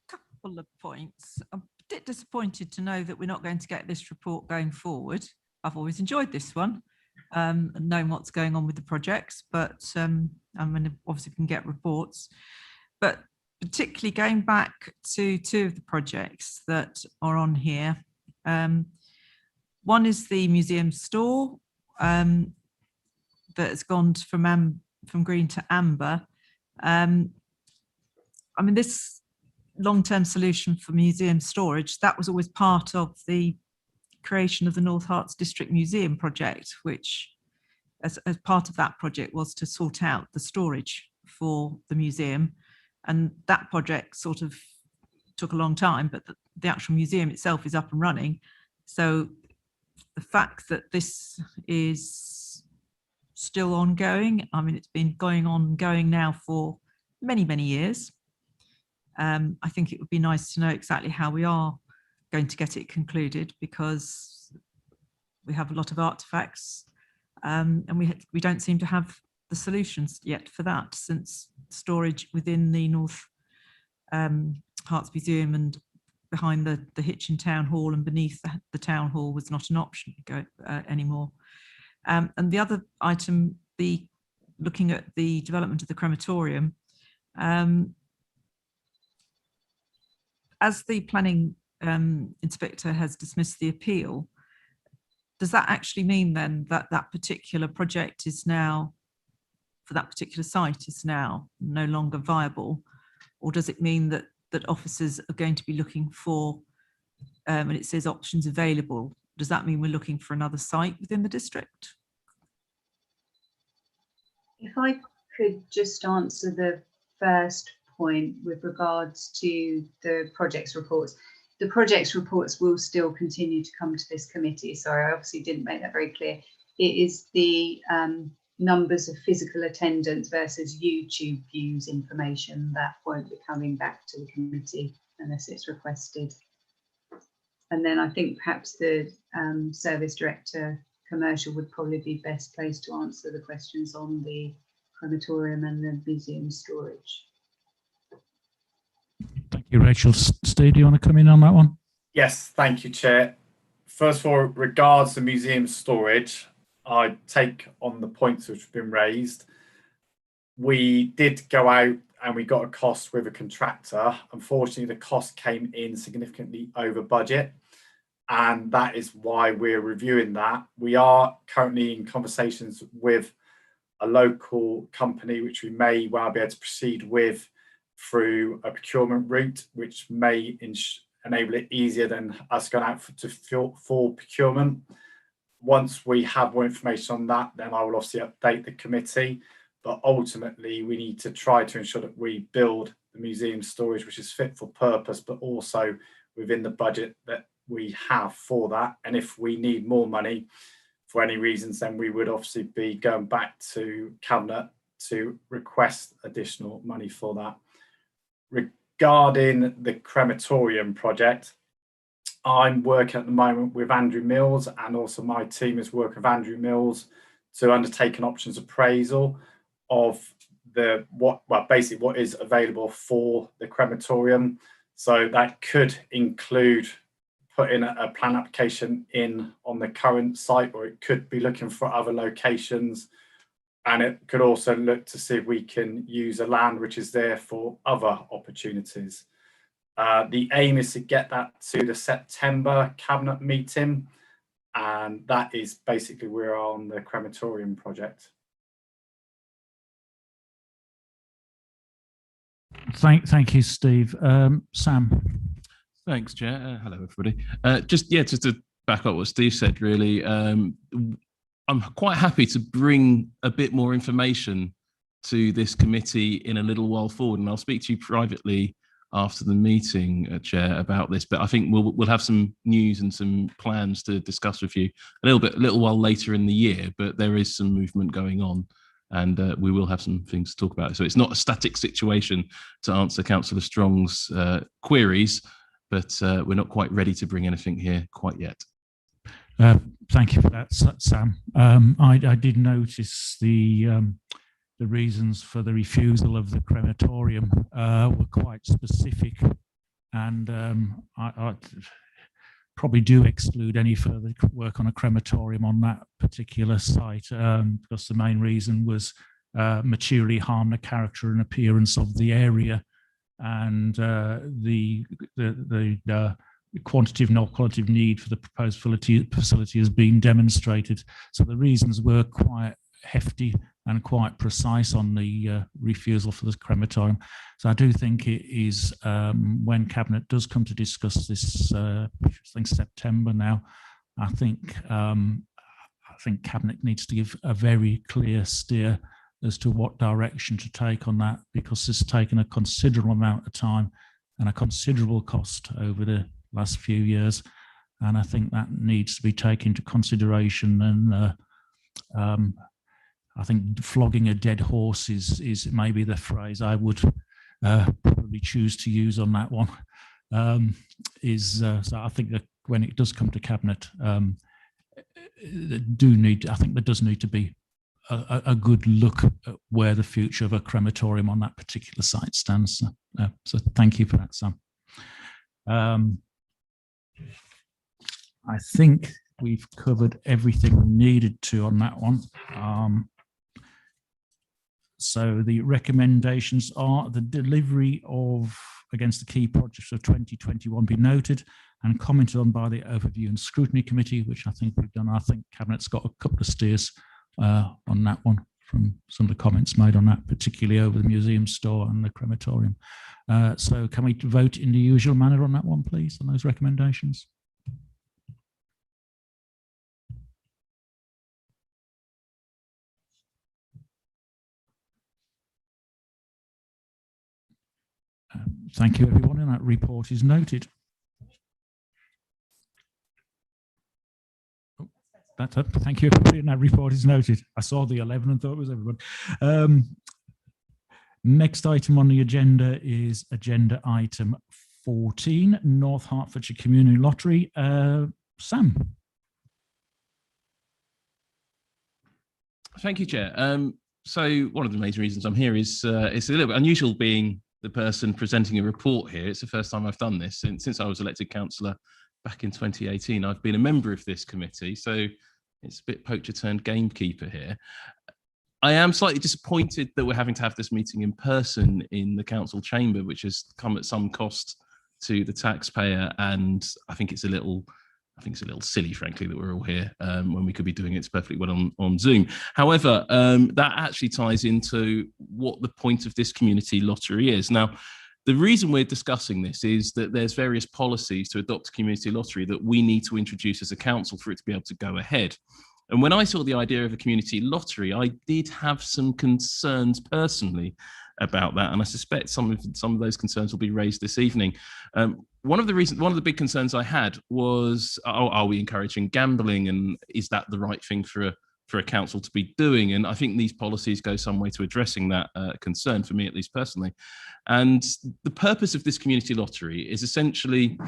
couple of points. I'm a bit disappointed to know that we're not going to get this report going forward. I've always enjoyed this one, and knowing what's going on with the projects, but I mean, obviously we can get reports. But particularly going back to 2 of the projects that are on here. One is the museum store that has gone from green to amber. I mean, this long-term solution for museum storage, that was always part of the creation of the North Herts District Museum project, which as part of that project was to sort out the storage for the museum. And that project sort of took a long time, but the actual museum itself is up and running. So the fact that this is still ongoing, I mean, it's been going now for many, many years. I think it would be nice to know exactly how we are going to get it concluded, because we have a lot of artifacts and we don't seem to have the solutions yet for that, since storage within the North Herts Museum and behind the Hitchin Town Hall and beneath the Town Hall was not an option anymore. And the other item, looking at the development of the crematorium, as the planning inspector has dismissed the appeal, does that actually mean then that that particular project is now, for that particular site, is now no longer viable? Or does it mean that officers are going to be looking for, and it says options available, does that mean we're looking for another site within the district? If I could just answer the first point with regards to the projects reports. The projects reports will still continue to come to this committee. Sorry, I obviously didn't make that very clear. It is the numbers of physical attendance versus YouTube views information that won't be coming back to the committee unless it's requested. And then I think perhaps the service director commercial would probably be best placed to answer the questions on the crematorium and the museum storage. Thank you, Rachel. Steve, do you want to come in on that one? Yes, thank you, Chair. First of all, regards the museum storage, I take on the points which have been raised. We did go out and we got a cost with a contractor. Unfortunately, the cost came in significantly over budget, and that is why we're reviewing that. We are currently in conversations with a local company, which we may well be able to proceed with through a procurement route, which may enable it easier than us going out to full procurement. Once we have more information on that, then I will obviously update the committee. But ultimately, we need to try to ensure that we build the museum storage, which is fit for purpose, but also within the budget that we have for that. And if we need more money for any reasons, then we would obviously be going back to Cabinet to request additional money for that. Regarding the crematorium project, I'm working at the moment with Andrew Mills, and also my team is working with Andrew Mills to undertake an options appraisal of basically what is available for the crematorium. So that could include putting a plan application in on the current site, or it could be looking for other locations. And it could also look to see if we can use a land which is there for other opportunities. The aim is to get that to the September Cabinet meeting, and that is basically where we're on the crematorium project. Thank you, Steve. Sam. Thanks, Chair. Hello, everybody. Just to back up what Steve said, really, I'm quite happy to bring a bit more information to this committee in a little while forward, and I'll speak to you privately after the meeting, Chair, about this. But I think we'll have some news and some plans to discuss with you a little while later in the year. But there is some movement going on, and we will have some things to talk about. So it's not a static situation to answer Councillor Strong's queries, but we're not quite ready to bring anything here quite yet. Thank you for that, Sam. I did notice the reasons for the refusal of the crematorium were quite specific, and I probably do exclude any further work on a crematorium on that particular site, because the main reason was materially harm the character and appearance of the area, and the quantitative and qualitative need for the proposed facility has been demonstrated. So the reasons were quite hefty and quite precise on the refusal for the crematorium. So I do think it is, when Cabinet does come to discuss this, I think September now, I think Cabinet needs to give a very clear steer as to what direction to take on that, because this has taken a considerable amount of time and a considerable cost over the last few years, and I think that needs to be taken into consideration. And I think flogging a dead horse is maybe the phrase I would probably choose to use on that one. So I think that when it does come to Cabinet, I think there does need to be a good look at where the future of a crematorium on that particular site stands. So thank you for that, Sam. I think we've covered everything we needed to on that one. So the recommendations are the delivery of against the key projects of 2021 be noted and commented on by the Overview and Scrutiny Committee, which I think we've done. I think Cabinet's got a couple of steers on that one from some of the comments made on that, particularly over the museum store and the crematorium. So can we vote in the usual manner on that one, please, on those recommendations? Thank you, everyone, and that report is noted. That's it. Thank you, everybody, and that report is noted. I saw the 11 and thought it was everyone. Next item on the agenda is agenda item 14, North Hertfordshire Community Lottery. Sam. Thank you, Chair. So one of the major reasons I'm here is it's a little bit unusual being the person presenting a report here. It's the first time I've done this since I was elected councillor back in 2018. I've been a member of this committee, so it's a bit poacher turned gamekeeper here. I am slightly disappointed that we're having to have this meeting in person in the council chamber, which has come at some cost to the taxpayer, and I think it's a little silly, frankly, that we're all here when we could be doing it perfectly well on Zoom. However, that actually ties into what the point of this community lottery is. Now, the reason we're discussing this is that there's various policies to adopt a community lottery that we need to introduce as a council for it to be able to go ahead. And when I saw the idea of a community lottery, I did have some concerns personally about that, and I suspect some of those concerns will be raised this evening. One of the big concerns I had was, are we encouraging gambling, and is that the right thing for a council to be doing? And I think these policies go some way to addressing that concern, for me at least personally. And the purpose of this community lottery is essentially,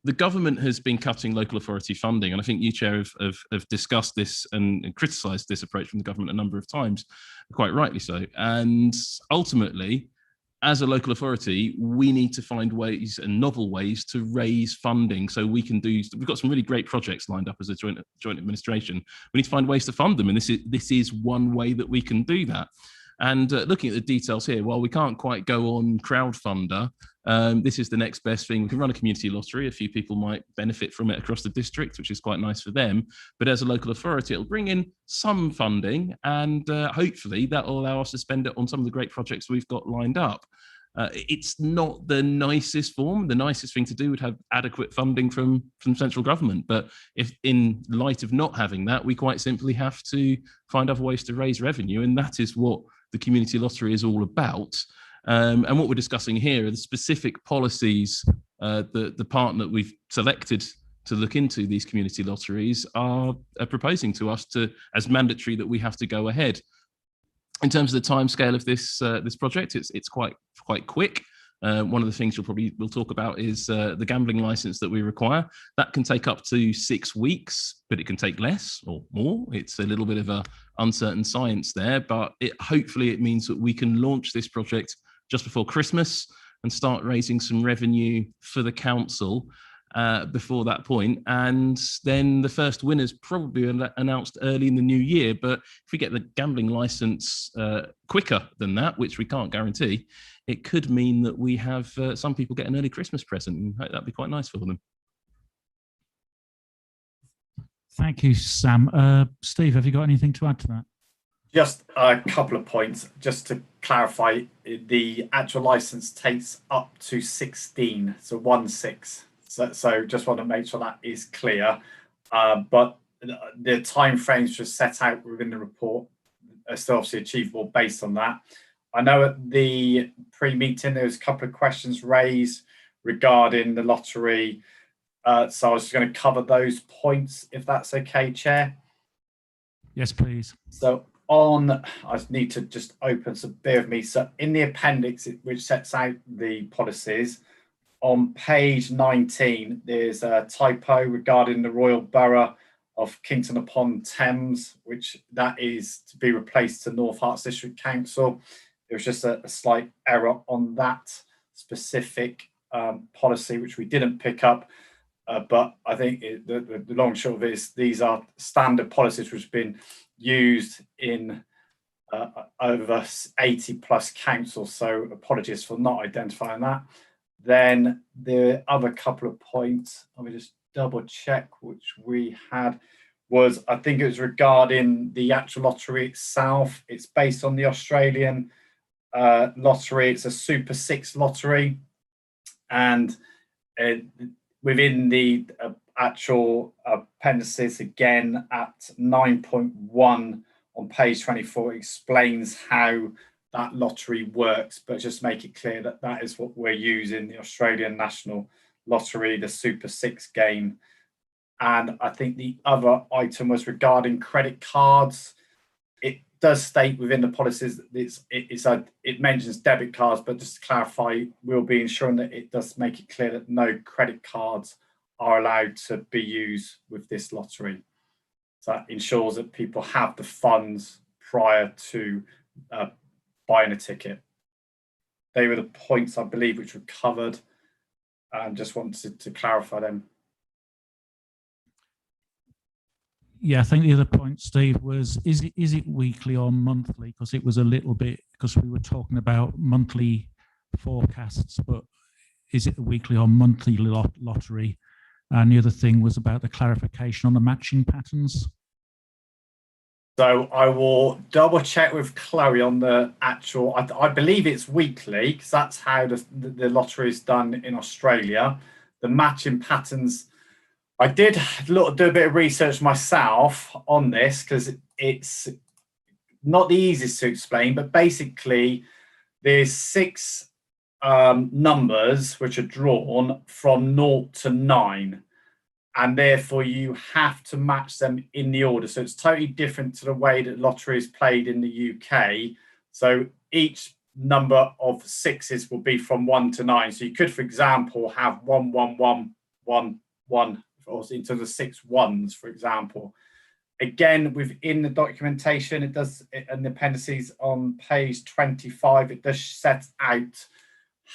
the government has been cutting local authority funding, and I think you, Chair, have discussed this and criticised this approach from the government a number of times, quite rightly so. And ultimately, as a local authority, we need to find ways and novel ways to raise funding so we can do. We've got some really great projects lined up as a joint administration. We need to find ways to fund them, and this is one way that we can do that. And looking at the details here, while we can't quite go on crowdfunder, this is the next best thing. We can run a community lottery. A few people might benefit from it across the district, which is quite nice for them. But as a local authority, it'll bring in some funding, and hopefully that will allow us to spend it on some of the great projects we've got lined up. It's not the nicest form. The nicest thing to do would have adequate funding from central government. But if, in light of not having that, we quite simply have to find other ways to raise revenue, and that is what the community lottery is all about. And what we're discussing here are the specific policies the partner that we've selected to look into these community lotteries are proposing to us as mandatory that we have to go ahead. In terms of the timescale of this project, it's quite quick. One of the things we'll talk about is the gambling license that we require. That can take up to 6 weeks, but it can take less or more. It's a little bit of a uncertain science there, but hopefully it means that we can launch this project just before Christmas and start raising some revenue for the council before that point. And then the first winners probably announced early in the new year. But if we get the gambling license quicker than that, which we can't guarantee, it could mean that we have some people get an early Christmas present, and that'd be quite nice for them. Thank you, Sam. Steve, have you got anything to add to that? Just a couple of points, just to clarify, the actual license takes up to 16, so 16. So just want to make sure that is clear. But the timeframes just set out within the report are still obviously achievable based on that. I know at the pre-meeting there was a couple of questions raised regarding the lottery. So I was just going to cover those points, if that's okay, Chair. Yes, please. So I need to just open, so bear with me. So in the appendix, which sets out the policies, on page 19, there's a typo regarding the Royal Borough of Kington upon Thames, which that is to be replaced to North Herts District Council. There was just a slight error on that specific policy, which we didn't pick up. But I think the long and short of it is these are standard policies which have been used in over 80 plus councils. So apologies for not identifying that. Then the other couple of points, let me just double check, which we had was, I think it was regarding the actual lottery itself. It's based on the Australian lottery. It's a Super 6 lottery. And within the actual appendices, again, at 9.1 on page 24, explains how that lottery works, but just make it clear that that is what we're using, the Australian National Lottery, the Super 6 game. And I think the other item was regarding credit cards. It does state within the policies that it mentions debit cards, but just to clarify, we'll be ensuring that it does make it clear that no credit cards are allowed to be used with this lottery. So that ensures that people have the funds prior to buying a ticket. They were the points, I believe, which were covered, and just wanted to clarify them. Yeah, I think the other point, Steve, was is it weekly or monthly? Because it was a little bit, because we were talking about monthly forecasts, but is it a weekly or monthly lottery? And the other thing was about the clarification on the matching patterns. So I will double check with Chloe on the actual, I believe it's weekly, because that's how the lottery is done in Australia. The matching patterns, I did do a bit of research myself on this, because it's not the easiest to explain, but basically there's 6 numbers which are drawn from 0 to 9. And therefore you have to match them in the order. So it's totally different to the way that lottery is played in the UK. So each number of 6s will be from 1 to 9. So you could, for example, have 1, 1, 1, 1, 1, or in terms of 6 1s, for example. Again, within the documentation, it does, in the appendices on page 25, it does set out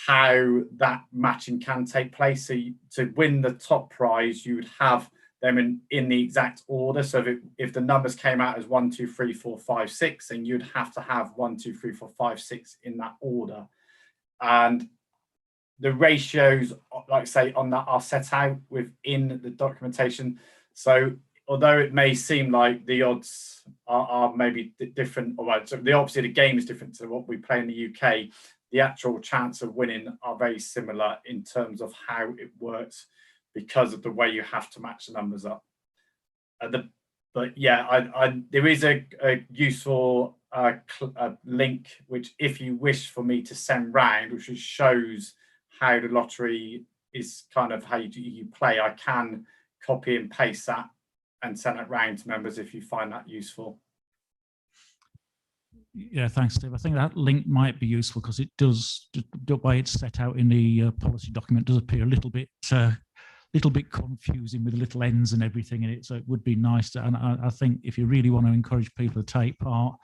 how that matching can take place. So to win the top prize, you would have them in the exact order. So if the numbers came out as 1, 2, 3, 4, 5, 6, then you'd have to have 1, 2, 3, 4, 5, 6 in that order. And the ratios, like I say, on that are set out within the documentation. So although it may seem like the odds are maybe different, or so the opposite of the game is different to what we play in the UK, the actual chance of winning are very similar in terms of how it works, because of the way you have to match the numbers up. But yeah, there is a useful link, which if you wish for me to send round, which shows how the lottery is kind of how you play, I can copy and paste that and send it round to members if you find that useful. Yeah, thanks, Steve. I think that link might be useful because it does, the way it's set out in the policy document does appear a little bit confusing with little ends and everything in it. So it would be nice to, and I think if you really want to encourage people to take part,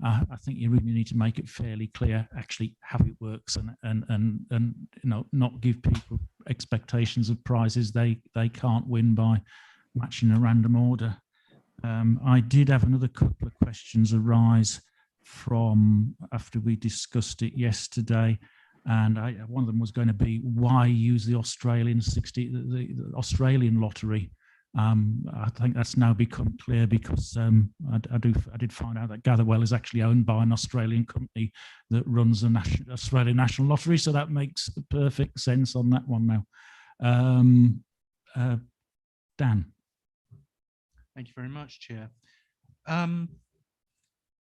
I think you really need to make it fairly clear actually how it works, and you know, not give people expectations of prizes they can't win by matching a random order. I did have another couple of questions arise from after we discussed it yesterday, and one of them was going to be why use the Australian Australian lottery. I think that's now become clear because I did find out that Gatherwell is actually owned by an Australian company that runs the Australian National Lottery, so that makes perfect sense on that one now. Dan. Thank you very much, Chair.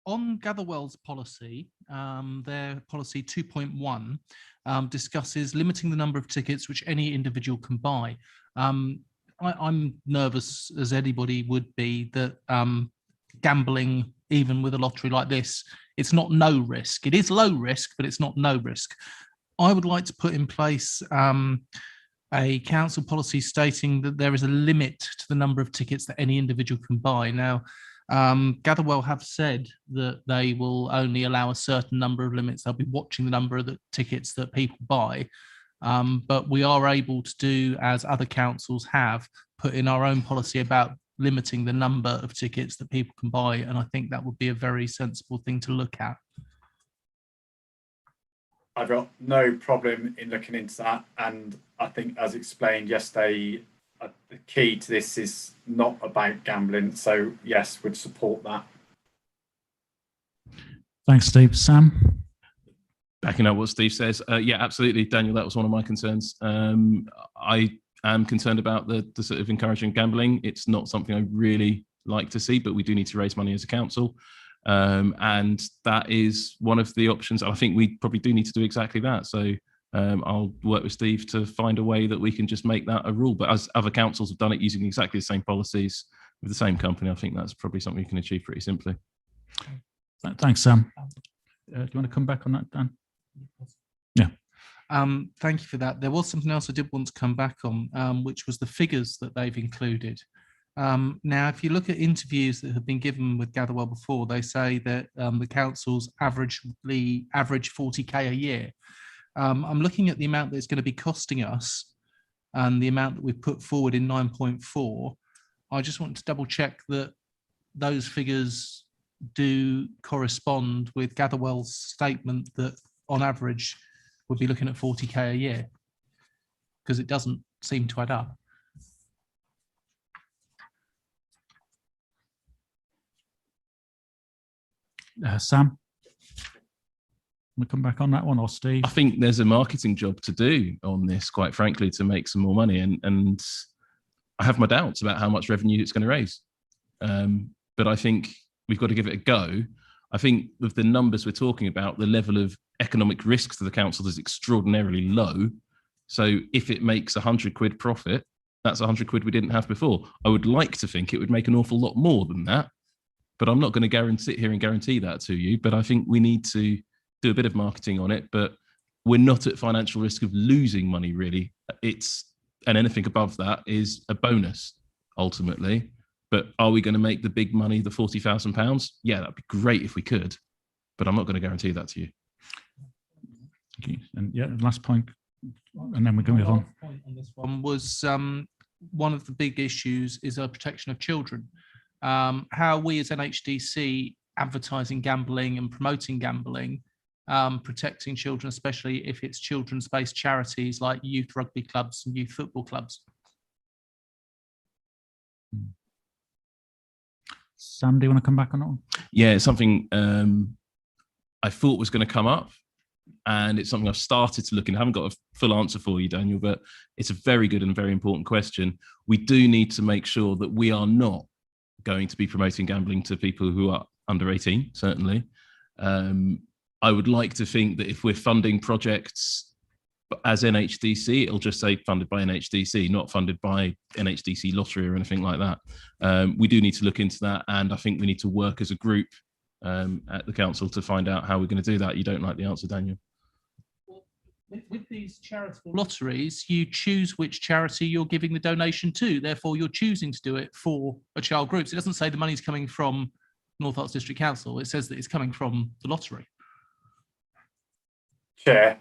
On Gatherwell's policy, their policy 2.1 discusses limiting the number of tickets which any individual can buy. I'm nervous, as anybody would be, that gambling, even with a lottery like this, it's not no risk. It is low risk, but it's not no risk. I would like to put in place a council policy stating that there is a limit to the number of tickets that any individual can buy. Now, Gatherwell have said that they will only allow a certain number of limits. They'll be watching the number of the tickets that people buy. But we are able to do, as other councils have, put in our own policy about limiting the number of tickets that people can buy. And I think that would be a very sensible thing to look at. I've got no problem in looking into that. And I think, as explained yesterday, the key to this is not about gambling. So yes, would support that. Thanks, Steve. Sam? Backing up what Steve says, yeah, absolutely, Daniel, that was one of my concerns. I am concerned about the sort of encouraging gambling. It's not something I really like to see, but we do need to raise money as a council. And that is one of the options. I think we probably do need to do exactly that. So I'll work with Steve to find a way that we can just make that a rule. But as other councils have done it using exactly the same policies with the same company, I think that's probably something we can achieve pretty simply. Thanks, Sam. Do you want to come back on that, Dan? Yeah. Thank you for that. There was something else I did want to come back on, which was the figures that they've included. Now, if you look at interviews that have been given with Gatherwell before, they say that the councils average 40k a year. I'm looking at the amount that it's going to be costing us and the amount that we've put forward in 9.4. I just want to double check that those figures do correspond with Gatherwell's statement that on average we'd be looking at 40k a year, because it doesn't seem to add up. Sam, we'll come back on that one, or Steve? I think there's a marketing job to do on this, quite frankly, to make some more money. And I have my doubts about how much revenue it's going to raise. But I think we've got to give it a go. I think with the numbers we're talking about, the level of economic risk to the council is extraordinarily low. So if it makes £100 profit, that's £100 we didn't have before. I would like to think it would make an awful lot more than that, but I'm not going to sit here and guarantee that to you. But I think we need to do a bit of marketing on it, but we're not at financial risk of losing money, really. And anything above that is a bonus, ultimately. But are we going to make the big money, the £40,000? Yeah, that'd be great if we could, but I'm not going to guarantee that to you. Okay. And yeah, last point, and then we're going to move on. Point on this one was one of the big issues is our protection of children. How we as NHDC advertising gambling and promoting gambling, protecting children, especially if it's children's based charities like youth rugby clubs and youth football clubs. Sam, do you want to come back on that one? Yeah, it's something I thought was going to come up, and it's something I've started to look into. I haven't got a full answer for you, Daniel, but it's a very good and very important question. We do need to make sure that we are not going to be promoting gambling to people who are under 18, certainly. I would like to think that if we're funding projects as NHDC, it'll just say funded by NHDC, not funded by NHDC Lottery or anything like that. We do need to look into that, and I think we need to work as a group at the council to find out how we're going to do that. You don't like the answer, Daniel? With these charitable lotteries, you choose which charity you're giving the donation to. Therefore, you're choosing to do it for a child group. So it doesn't say the money's coming from North Herts District Council. It says that it's coming from the lottery. Chair.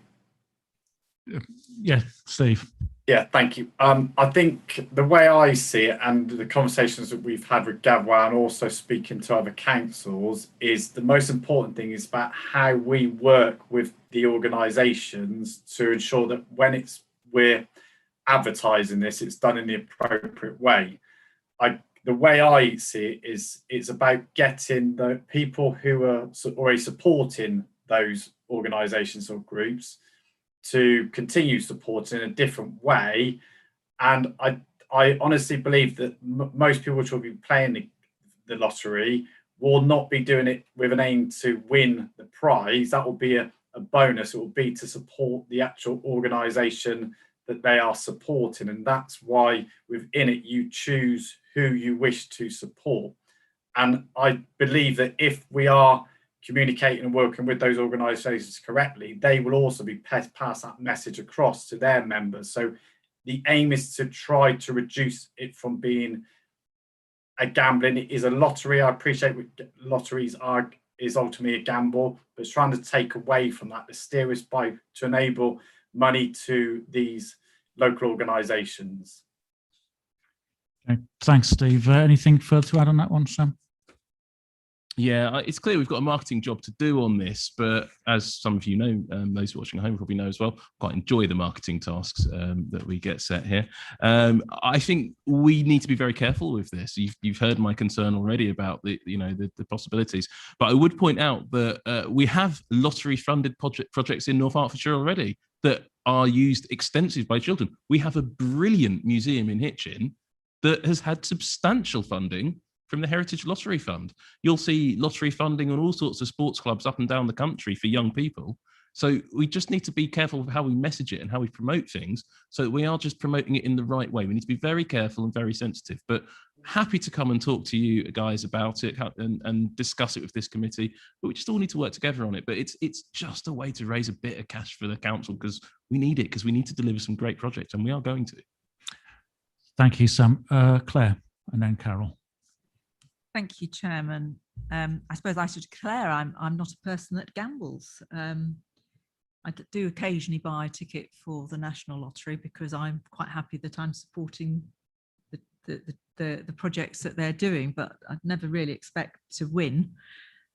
Yeah, Steve. Yeah, thank you. I think the way I see it, and the conversations that we've had with Gavwa and also speaking to other councils, is the most important thing is about how we work with the organisations to ensure that when we're advertising this, it's done in the appropriate way. The way I see it is it's about getting the people who are already supporting those organisations or groups to continue supporting in a different way. And I honestly believe that most people which will be playing the lottery will not be doing it with an aim to win the prize. That will be a bonus. It will be to support the actual organisation that they are supporting. And that's why within it, you choose who you wish to support. And I believe that if we are communicating and working with those organisations correctly, they will also be pass that message across to their members. So the aim is to try to reduce it from being a gambling. It is a lottery. I appreciate what lotteries is ultimately a gamble, but it's trying to take away from that, the steer is to enable money to these local organisations. Okay. Thanks, Steve. Anything further to add on that one, Sam? Yeah, it's clear we've got a marketing job to do on this, but as some of you know, those watching at home probably know as well, quite enjoy the marketing tasks that we get set here. I think we need to be very careful with this. You've heard my concern already about the possibilities, but I would point out that we have lottery-funded projects in North Hertfordshire already that are used extensively by children. We have a brilliant museum in Hitchin that has had substantial funding from the Heritage Lottery Fund. You'll see lottery funding on all sorts of sports clubs up and down the country for young people. So we just need to be careful of how we message it and how we promote things so that we are just promoting it in the right way. We need to be very careful and very sensitive, but happy to come and talk to you guys about it and discuss it with this committee, but we just all need to work together on it. But it's just a way to raise a bit of cash for the council because we need it, because we need to deliver some great projects, and we are going to. Thank you, Sam. Claire, and then Carol. Thank you, Chairman. I suppose I should declare I'm not a person that gambles. I do occasionally buy a ticket for the National Lottery because I'm quite happy that I'm supporting the projects that they're doing, but I'd never really expect to win.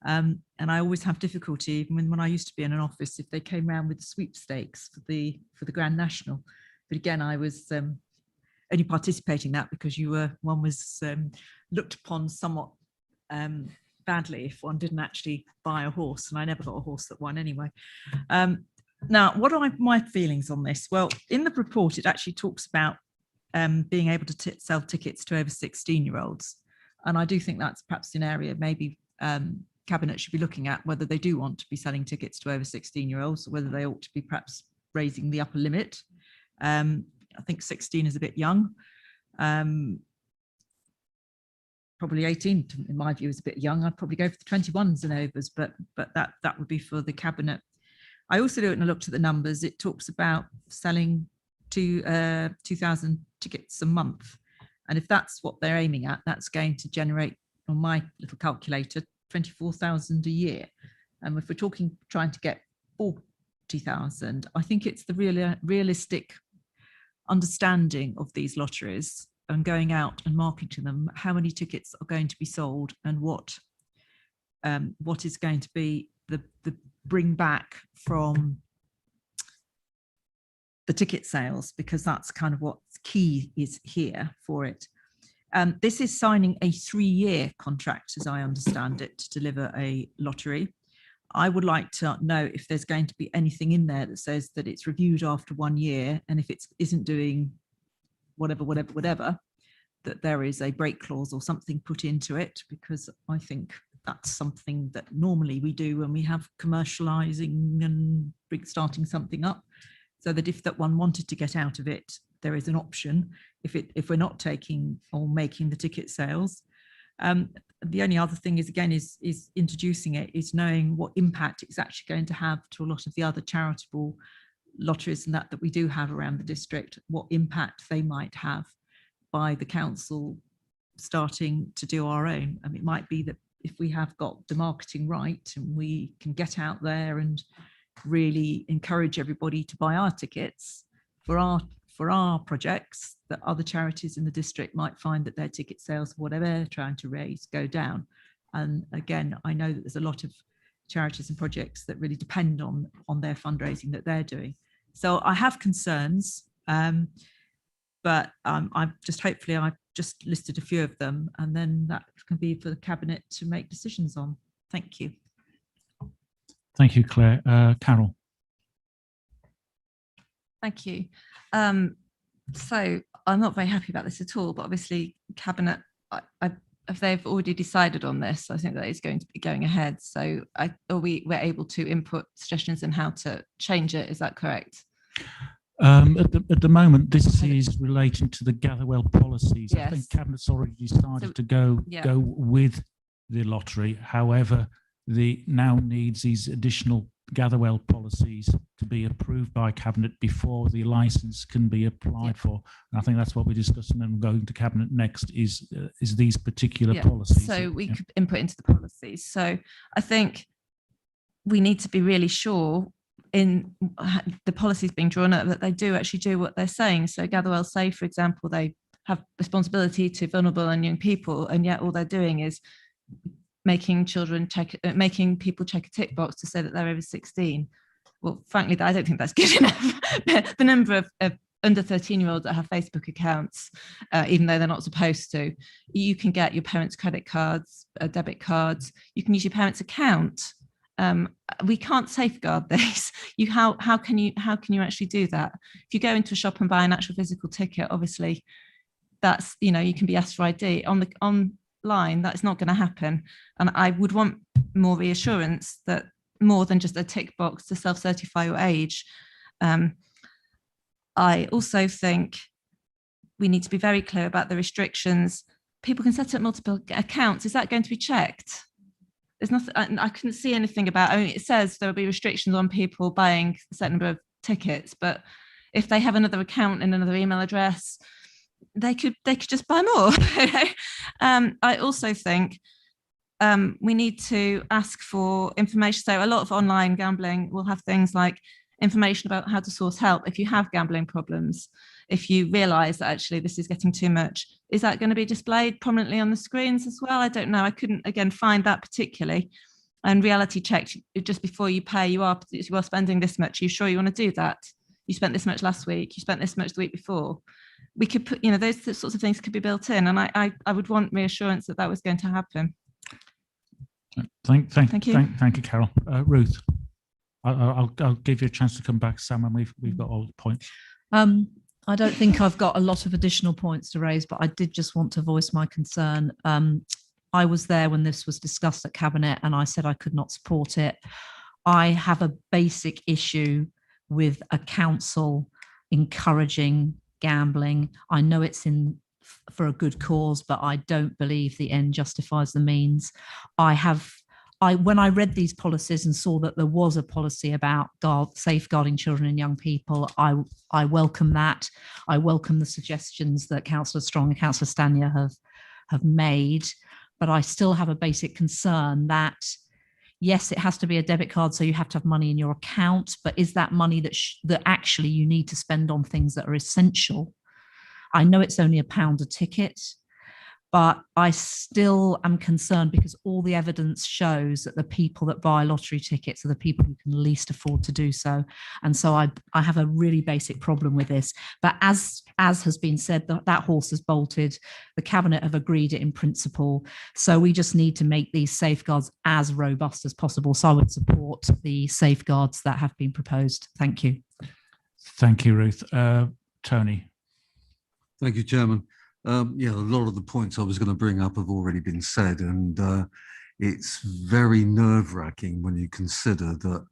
And I always have difficulty, even when I used to be in an office, if they came around with the sweepstakes for the Grand National. But again, I was only participating in that because one was looked upon somewhat badly if one didn't actually buy a horse, and I never got a horse that won anyway. Now, what are my feelings on this? Well, in the report, it actually talks about being able to sell tickets to over 16-year-olds. And I do think that's perhaps an area maybe Cabinet should be looking at, whether they do want to be selling tickets to over 16-year-olds, or whether they ought to be perhaps raising the upper limit. I think 16 is a bit young. Probably 18, in my view, is a bit young. I'd probably go for the 21s and overs, but that would be for the Cabinet. I also looked at the numbers. It talks about selling 2,000 tickets a month. And if that's what they're aiming at, that's going to generate, on my little calculator, 24,000 a year. And if we're trying to get 40,000, I think it's the realistic understanding of these lotteries and going out and marketing them, how many tickets are going to be sold, and what is going to be the bring back from the ticket sales, because that's kind of what key is here for it. This is signing a 3-year contract, as I understand it, to deliver a lottery. I would like to know if there's going to be anything in there that says that it's reviewed after 1 year, and if it isn't doing whatever, that there is a break clause or something put into it, because I think that's something that normally we do when we have commercializing and starting something up, so that if that one wanted to get out of it, there is an option if we're not taking or making the ticket sales. The only other thing is, again, is introducing it, is knowing what impact it's actually going to have to a lot of the other charitable lotteries and that we do have around the district, what impact they might have by the council starting to do our own. I mean, it might be that if we have got the marketing right and we can get out there and really encourage everybody to buy our tickets for our projects, that other charities in the district might find that their ticket sales, whatever they're trying to raise, go down. And again, I know that there's a lot of charities and projects that really depend on their fundraising that they're doing. So I have concerns, but I've just listed a few of them, and then that can be for the Cabinet to make decisions on. Thank you. Thank you, Claire. Carol. Thank you. So I'm not very happy about this at all, but obviously Cabinet, if they've already decided on this, I think that is going to be going ahead. So we're able to input suggestions on how to change it. Is that correct? At the moment, this is relating to the Gatherwell policies. Yes. I think Cabinet's already decided to go with the lottery. However, the now needs these additional Gatherwell policies to be approved by Cabinet before the license can be applied for. And I think that's what we're discussing, and going to Cabinet next is these particular policies. So we could input into the policies. So I think we need to be really sure in the policies being drawn up that they do actually do what they're saying. So Gatherwell say, for example, they have responsibility to vulnerable and young people, and yet all they're doing is making people check a tick box to say that they're over 16. Well, frankly, I don't think that's good enough. The number of under 13-year-olds that have Facebook accounts, even though they're not supposed to, you can get your parents' credit cards, debit cards. You can use your parents' account. We can't safeguard this. How can you actually do that? If you go into a shop and buy an actual physical ticket, obviously, that's, you can be asked for ID. Online, that's not going to happen. And I would want more reassurance that more than just a tick box to self-certify your age. I also think we need to be very clear about the restrictions. People can set up multiple accounts. Is that going to be checked? There's nothing, I couldn't see anything about, it says there will be restrictions on people buying a certain number of tickets, but if they have another account and another email address, they could just buy more. I also think we need to ask for information. So a lot of online gambling will have things like information about how to source help if you have gambling problems. if you realise that actually this is getting too much, is that going to be displayed prominently on the screens as well? I don't know. I couldn't, again, find that particularly. And reality check, just before you pay, you are spending this much. Are you sure you want to do that? You spent this much last week. You spent this much the week before. We could put, those sorts of things could be built in. And I would want reassurance that that was going to happen. Thank you. Thank you, Carol. Ruth, I'll give you a chance to come back, Sam, and we've got all the points. I don't think I've got a lot of additional points to raise, but I did just want to voice my concern. I was there when this was discussed at Cabinet, and I said I could not support it. I have a basic issue with a council encouraging gambling. I know it's for a good cause, but I don't believe the end justifies the means. When I read these policies and saw that there was a policy about safeguarding children and young people, I welcome that. I welcome the suggestions that Councillor Strong and Councillor Stanier have made, but I still have a basic concern that, yes, it has to be a debit card, so you have to have money in your account, but is that money that actually you need to spend on things that are essential? I know it's only £1 a ticket, but I still am concerned because all the evidence shows that the people that buy lottery tickets are the people who can least afford to do so. And so I have a really basic problem with this. But as has been said, that horse has bolted. The Cabinet have agreed it in principle. So we just need to make these safeguards as robust as possible. So I would support the safeguards that have been proposed. Thank you. Thank you, Ruth. Tony. Thank you, Chairman. Yeah, a lot of the points I was going to bring up have already been said, and it's very nerve-wracking when you consider that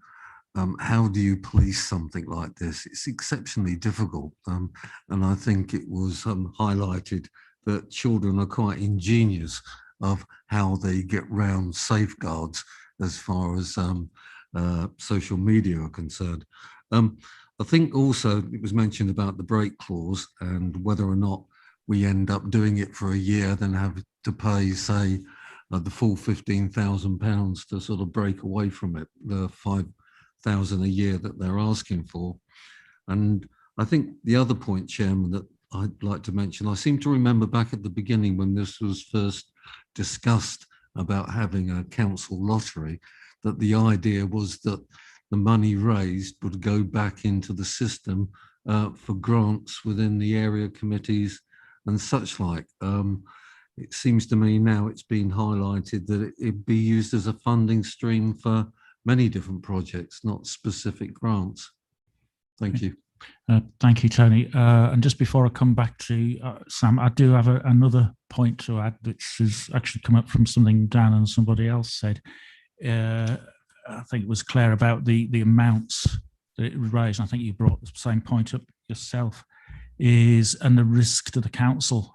how do you police something like this? It's exceptionally difficult, and I think it was highlighted that children are quite ingenious of how they get round safeguards as far as social media are concerned. I think also it was mentioned about the break clause and whether or not we end up doing it for a year, then have to pay, say, the full £15,000 to sort of break away from it, the £5,000 a year that they're asking for. And I think the other point, Chairman, that I'd like to mention, I seem to remember back at the beginning when this was first discussed about having a council lottery, that the idea was that the money raised would go back into the system for grants within the area committees and such like. It seems to me now it's been highlighted that it'd be used as a funding stream for many different projects, not specific grants. Thank you. Thank you, Tony. And just before I come back to Sam, I do have another point to add, which has actually come up from something Dan and somebody else said. I think it was Claire about the amounts that it raised. I think you brought the same point up yourself. And the risk to the council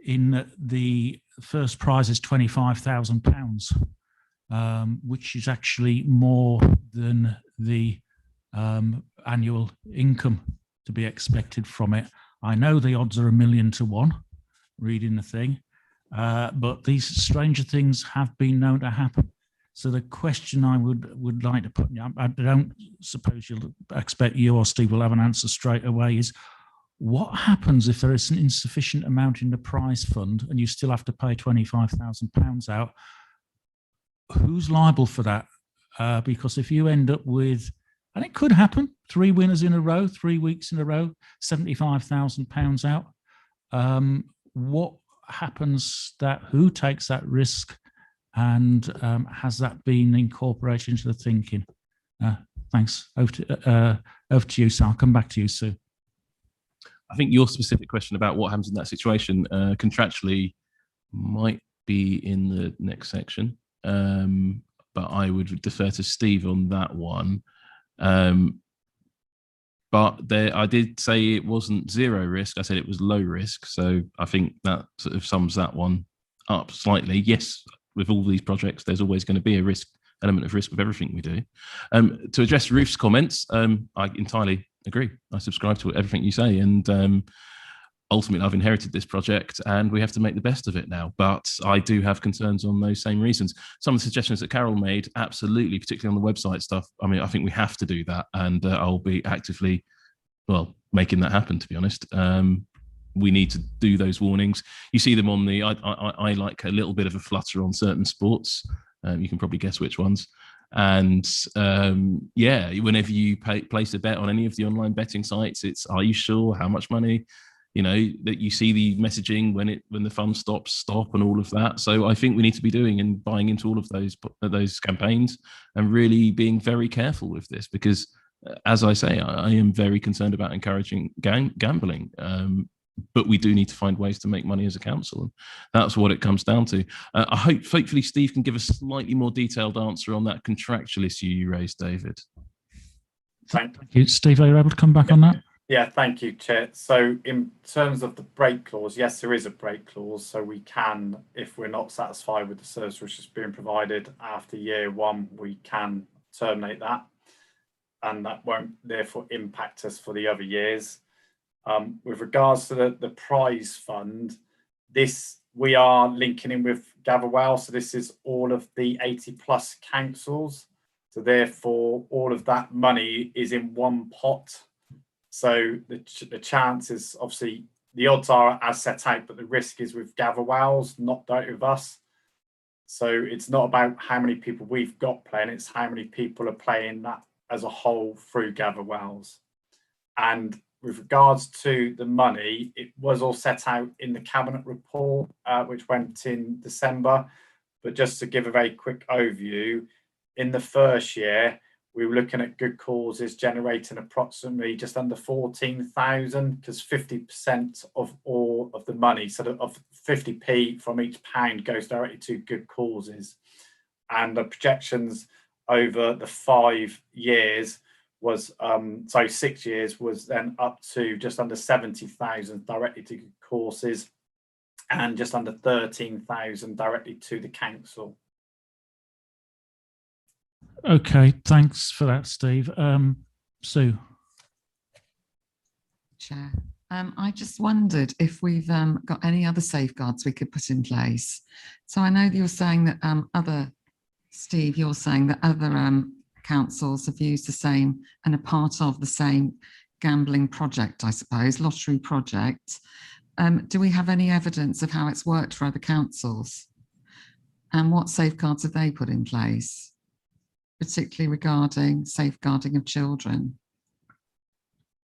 in the first prize is £25,000, which is actually more than the annual income to be expected from it. I know the odds are 1,000,000 to 1, reading the thing, but these stranger things have been known to happen. So the question I would like to put, I don't suppose you'll expect you or Steve will have an answer straight away, is what happens if there is an insufficient amount in the prize fund and you still have to pay £25,000 out? Who's liable for that? Because if you end up with, and it could happen, 3 winners in a row, 3 weeks in a row, £75,000 out, what happens? Who takes that risk? And has that been incorporated into the thinking? Thanks. Over to you, Sal. I'll come back to you, Sue. I think your specific question about what happens in that situation contractually might be in the next section, but I would defer to Steve on that one. But I did say it wasn't zero risk. I said it was low risk. So I think that sort of sums that one up slightly. Yes, with all these projects, there's always going to be a element of risk with everything we do. To address Ruth's comments, I entirely agree. I subscribe to everything you say, and ultimately I've inherited this project and we have to make the best of it now, but I do have concerns on those same reasons. Some of the suggestions that Carol made, absolutely, particularly on the website stuff, I mean, I think we have to do that, and I'll be actively, well, making that happen, to be honest. We need to do those warnings. You see them on the, I like a little bit of a flutter on certain sports. You can probably guess which ones. And yeah, whenever you place a bet on any of the online betting sites, it's, are you sure? How much money? You know, that you see the messaging when the fun stops, stop, and all of that. So I think we need to be doing and buying into all of those campaigns and really being very careful with this, because as I say, I am very concerned about encouraging gambling. But we do need to find ways to make money as a council, and that's what it comes down to. Hopefully Steve can give a slightly more detailed answer on that contractual issue you raised, David. Thank you. Steve, are you able to come back on that? Yeah, thank you, Chair. So in terms of the break clause, yes, there is a break clause. So we can, if we're not satisfied with the service which is being provided after year one, we can terminate that. And that won't therefore impact us for the other years. With regards to the prize fund, we are linking in with Gatherwell. So this is all of the 80+ councils. So therefore, all of that money is in one pot. So the chances, obviously, the odds are as set out, but the risk is with Gatherwells, not directly with us. So it's not about how many people we've got playing, it's how many people are playing that as a whole through Gatherwells. And with regards to the money, it was all set out in the cabinet report, which went in December. But just to give a very quick overview, in the first year, we were looking at good causes generating approximately just under 14,000, because 50% of all of the money, so of 50p from each pound, goes directly to good causes. And the projections over the 5 years was, 6 years, was then up to just under 70,000 directly to good causes and just under 13,000 directly to the council. Okay, thanks for that, Steve. Sue. Chair, I just wondered if we've got any other safeguards we could put in place. So I know that you're saying that Steve, you're saying that other councils have used the same and are part of the same gambling project, I suppose, lottery project. Do we have any evidence of how it's worked for other councils? And what safeguards have they put in place, particularly regarding safeguarding of children?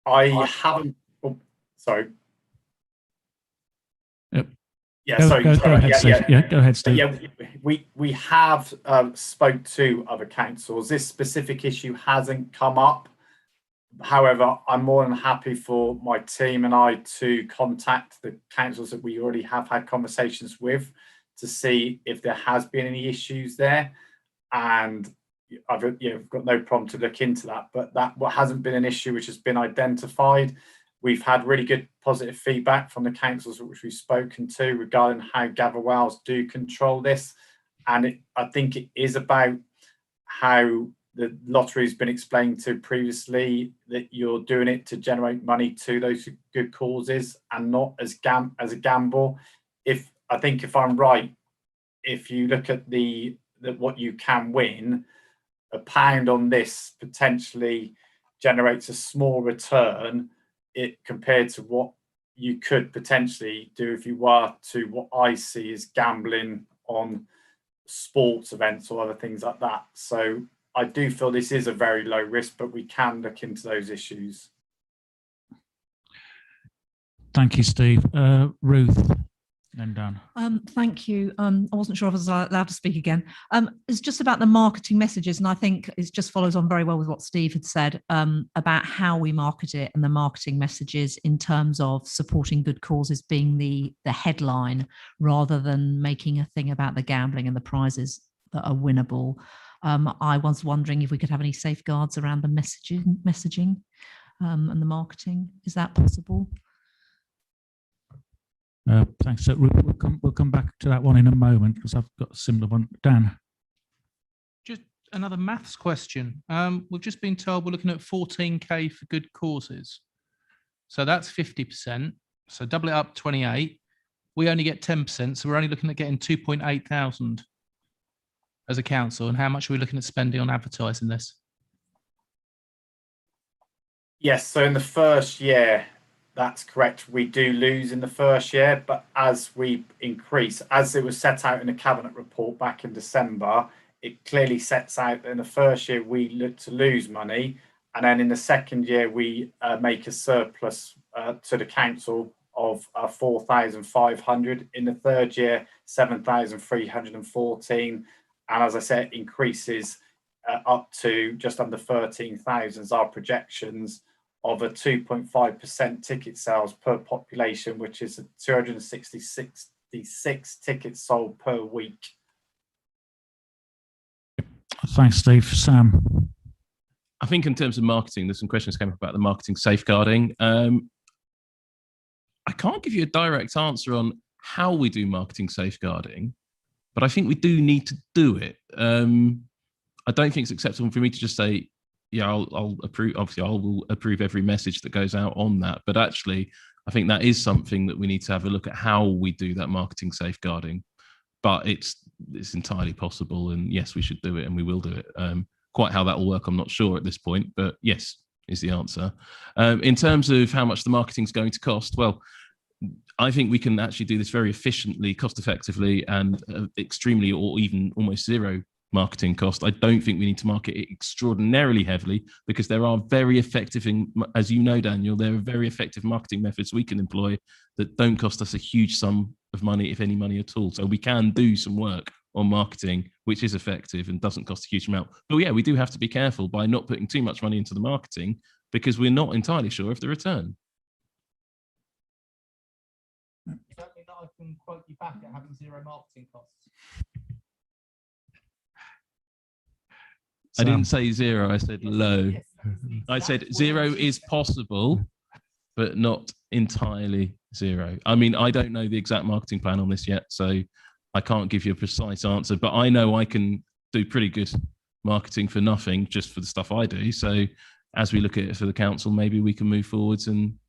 I haven't. Oh, sorry. Yep. Yeah, sorry. Go ahead, Steve. Yeah, go ahead, Steve. Yeah, we have spoke to other councils. This specific issue hasn't come up. However, I'm more than happy for my team and I to contact the councils that we already have had conversations with to see if there has been any issues there. And I've got no problem to look into that. But what hasn't been an issue which has been identified. We've had really good positive feedback from the councils which we've spoken to regarding how Gatherwells do control this. And I think it is about how the lottery has been explained to previously, that you're doing it to generate money to those good causes and not as a gamble. If I'm right, if you look at what you can win, £1 on this potentially generates a small return compared to what you could potentially do if you were to, what I see is gambling on sports events or other things like that. So I do feel this is a very low risk, but we can look into those issues. Thank you, Steve. Ruth, then Dan. Thank you. I wasn't sure if I was allowed to speak again. It's just about the marketing messages, and I think it just follows on very well with what Steve had said about how we market it and the marketing messages in terms of supporting good causes being the headline, rather than making a thing about the gambling and the prizes that are winnable. I was wondering if we could have any safeguards around the messaging and the marketing. Is that possible? Thanks. So we'll come back to that one in a moment because I've got a similar one. Dan. Just another maths question. We've just been told we're looking at 14k for good causes. So that's 50%. So double it up, 28. We only get 10%. So we're only looking at getting 2.8 thousand as a council. And how much are we looking at spending on advertising this? Yes, so in the first year, that's correct. We do lose in the first year, but as we increase, as it was set out in the cabinet report back in December, it clearly sets out that in the first year we look to lose money, and then in the second year we make a surplus to the council of 4,500. In the third year, 7,314, and as I said, increases up to just under 13,000 is our projections of a 2.5% ticket sales per population, which is 266 tickets sold per week. Thanks, Steve. Sam? I think in terms of marketing, there's some questions came up about the marketing safeguarding. I can't give you a direct answer on how we do marketing safeguarding, but I think we do need to do it. I don't think it's acceptable for me to just say, yeah, I'll approve. Obviously, I will approve every message that goes out on that. But actually, I think that is something that we need to have a look at how we do that marketing safeguarding. But it's entirely possible, and yes, we should do it, and we will do it. Quite how that will work, I'm not sure at this point, but yes is the answer. In terms of how much the marketing is going to cost, well, I think we can actually do this very efficiently, cost effectively, and extremely or even almost zero marketing cost. I don't think we need to market it extraordinarily heavily because there are very effective, as you know, Daniel, there are very effective marketing methods we can employ that don't cost us a huge sum of money, if any money at all. So we can do some work on marketing, which is effective and doesn't cost a huge amount. But yeah, we do have to be careful by not putting too much money into the marketing because we're not entirely sure of the return. Does that mean that I can quote you back at having zero marketing costs? I didn't say zero, I said low. I said zero is possible, but not entirely zero. I mean, I don't know the exact marketing plan on this yet, so I can't give you a precise answer, but I know I can do pretty good marketing for nothing just for the stuff I do. So as we look at it for the council, maybe we can move forwards and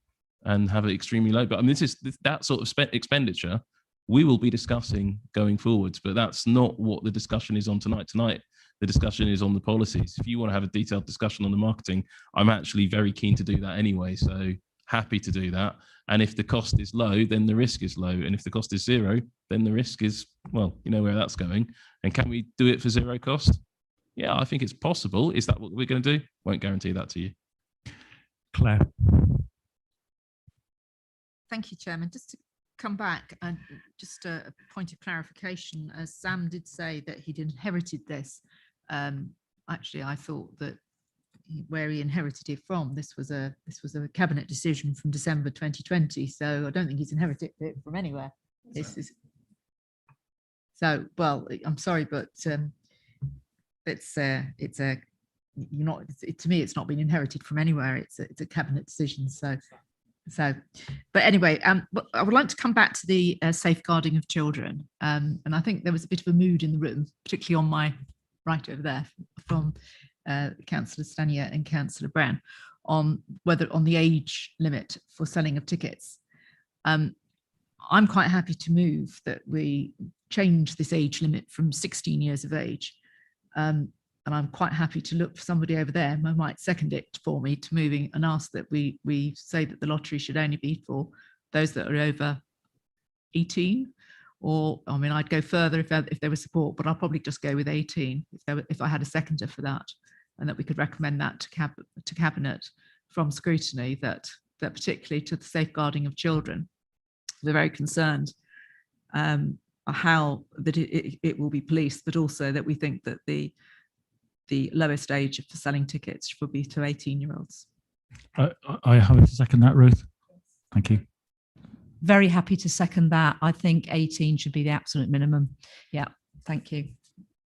have it extremely low. But I mean, that sort of expenditure we will be discussing going forwards, but that's not what the discussion is on tonight. Tonight, the discussion is on the policies. If you want to have a detailed discussion on the marketing, I'm actually very keen to do that anyway. So happy to do that. And if the cost is low, then the risk is low. And if the cost is zero, then the risk is, well, you know where that's going. And can we do it for zero cost? Yeah, I think it's possible. Is that what we're going to do? Won't guarantee that to you. Claire. Thank you, Chairman. Just to come back and just a point of clarification, as Sam did say that he'd inherited this. Actually, I thought that where he inherited it from, this was a cabinet decision from December 2020. So I don't think he's inherited it from anywhere. This is so well. I'm sorry, but it's a you're not. To me, it's not been inherited from anywhere. It's a cabinet decision. So, but anyway, but I would like to come back to the safeguarding of children. And I think there was a bit of a mood in the room, particularly on my right over there, from Councillor Stanier and Councillor Brown, on the age limit for selling of tickets. I'm quite happy to move that we change this age limit from 16 years of age. And I'm quite happy to look for somebody over there who might second it for me to moving and ask that we say that the lottery should only be for those that are over 18. Or, I mean, I'd go further if there was support, but I'll probably just go with 18 if I had a seconder for that, and that we could recommend that to Cabinet from Scrutiny, that particularly to the safeguarding of children, they're very concerned how that it will be policed, but also that we think that the lowest age for selling tickets should be to 18-year-olds. I have to second that, Ruth. Thank you. Very happy to second that. I think 18 should be the absolute minimum. Yeah, thank you.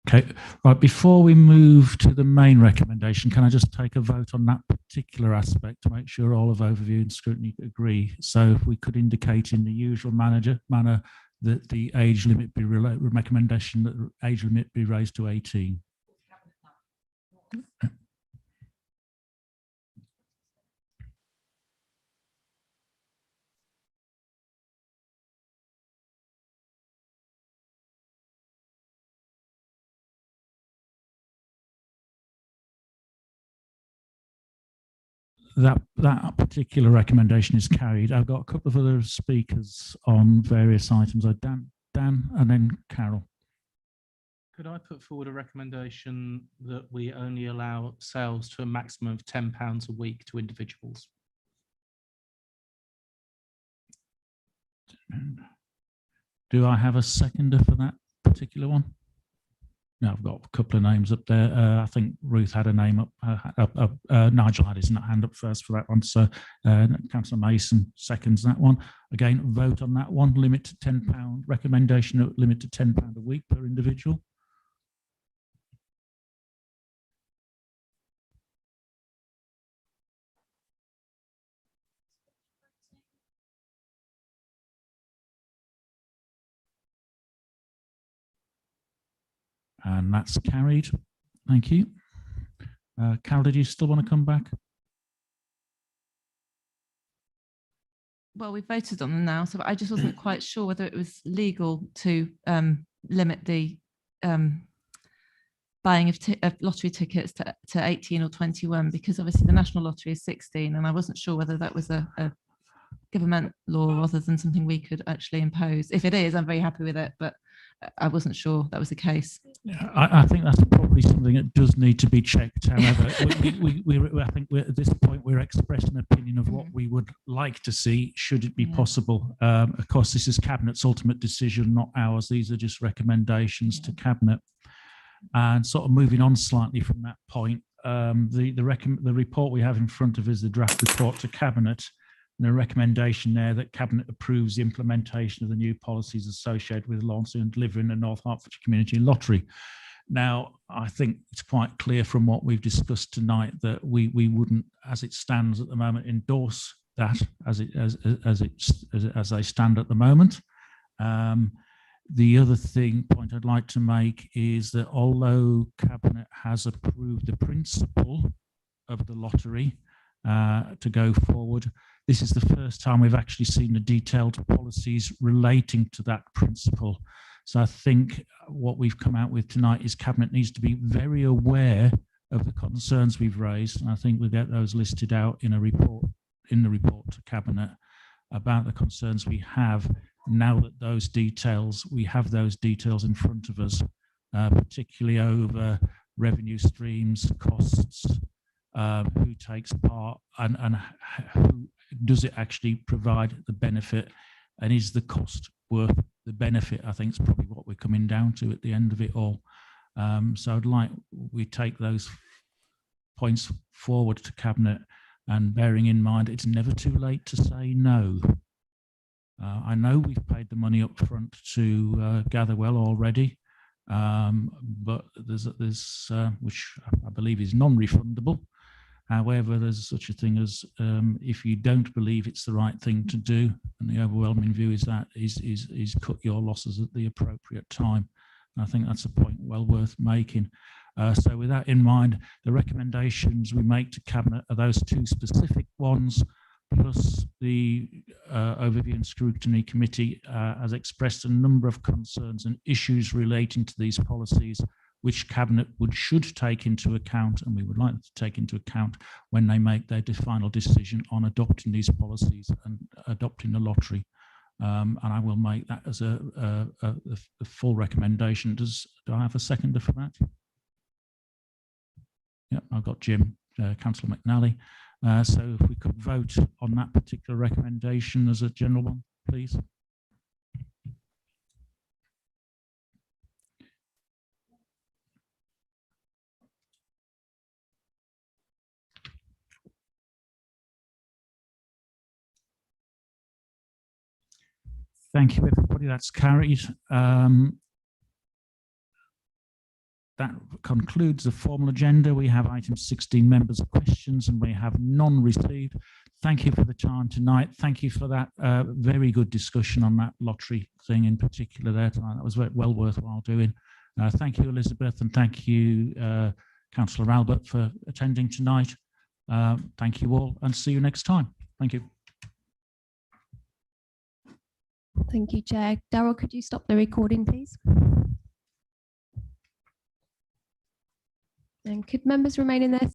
Okay, right, before we move to the main recommendation, can I just take a vote on that particular aspect to make sure all of Overview and Scrutiny agree? So if we could indicate in the usual manner that the age limit be recommendation that the age limit be raised to 18. that particular recommendation is carried. I've got a couple of other speakers on various items. Dan, and then Carol. Could I put forward a recommendation that we only allow sales to a maximum of £10 a week to individuals? Do I have a seconder for that particular one? No, I've got a couple of names up there. I think Ruth had a name up. Nigel had his hand up first for that one. So Councillor Mason seconds that one. Again, vote on that one. Limit to £10. Recommendation limit to £10 a week per individual. And that's carried. Thank you. Carol, did you still want to come back? Well, we voted on them now, so I just wasn't quite sure whether it was legal to limit the buying of lottery tickets to 18 or 21, because obviously the National Lottery is 16, and I wasn't sure whether that was a government law rather than something we could actually impose. If it is, I'm very happy with it, but I wasn't sure that was the case. Yeah, I think that's probably something that does need to be checked. However, I think at this point we're expressing an opinion of what we would like to see, should it be possible. Of course, this is Cabinet's ultimate decision, not ours. These are just recommendations to Cabinet. And sort of moving on slightly from that point, the report we have in front of us is the draft report to Cabinet. And a recommendation there that Cabinet approves the implementation of the new policies associated with launching and delivering the North Hertfordshire Community Lottery. Now, I think it's quite clear from what we've discussed tonight that we wouldn't, as it stands at the moment, endorse that as they stand at the moment. The other point I'd like to make is that although Cabinet has approved the principle of the lottery to go forward, this is the first time we've actually seen the detailed policies relating to that principle. So I think what we've come out with tonight is Cabinet needs to be very aware of the concerns we've raised. And I think we'll get those listed out in the report to Cabinet about the concerns we have now that we have those details in front of us, particularly over revenue streams, costs, who takes part, and who does it actually provide the benefit, and is the cost worth the benefit? I think it's probably what we're coming down to at the end of it all. So I'd like we take those points forward to Cabinet, and bearing in mind it's never too late to say no. I know we've paid the money up front to Gatherwell already, but there's which I believe is non-refundable. However, there's such a thing as if you don't believe it's the right thing to do, and the overwhelming view is that is cut your losses at the appropriate time. And I think that's a point well worth making. So with that in mind, the recommendations we make to Cabinet are those two specific ones, plus the Overview and Scrutiny Committee has expressed a number of concerns and issues relating to these policies, which Cabinet should take into account, and we would like to take into account when they make their final decision on adopting these policies and adopting the lottery. And I will make that as a full recommendation. Do I have a seconder for that? Yeah, I've got Jim, Councillor McNally. So if we could vote on that particular recommendation as a general one, please. Thank you, everybody. That's carried. That concludes the formal agenda. We have item 16, members' questions, and we have none received. Thank you for the time tonight. Thank you for that very good discussion on that lottery thing in particular there tonight. That was well worthwhile doing. Thank you, Elizabeth, and thank you, Councillor Albert, for attending tonight. Thank you all, and see you next time. Thank you. Thank you, Chair. Darryl, could you stop the recording, please? And could members remain in their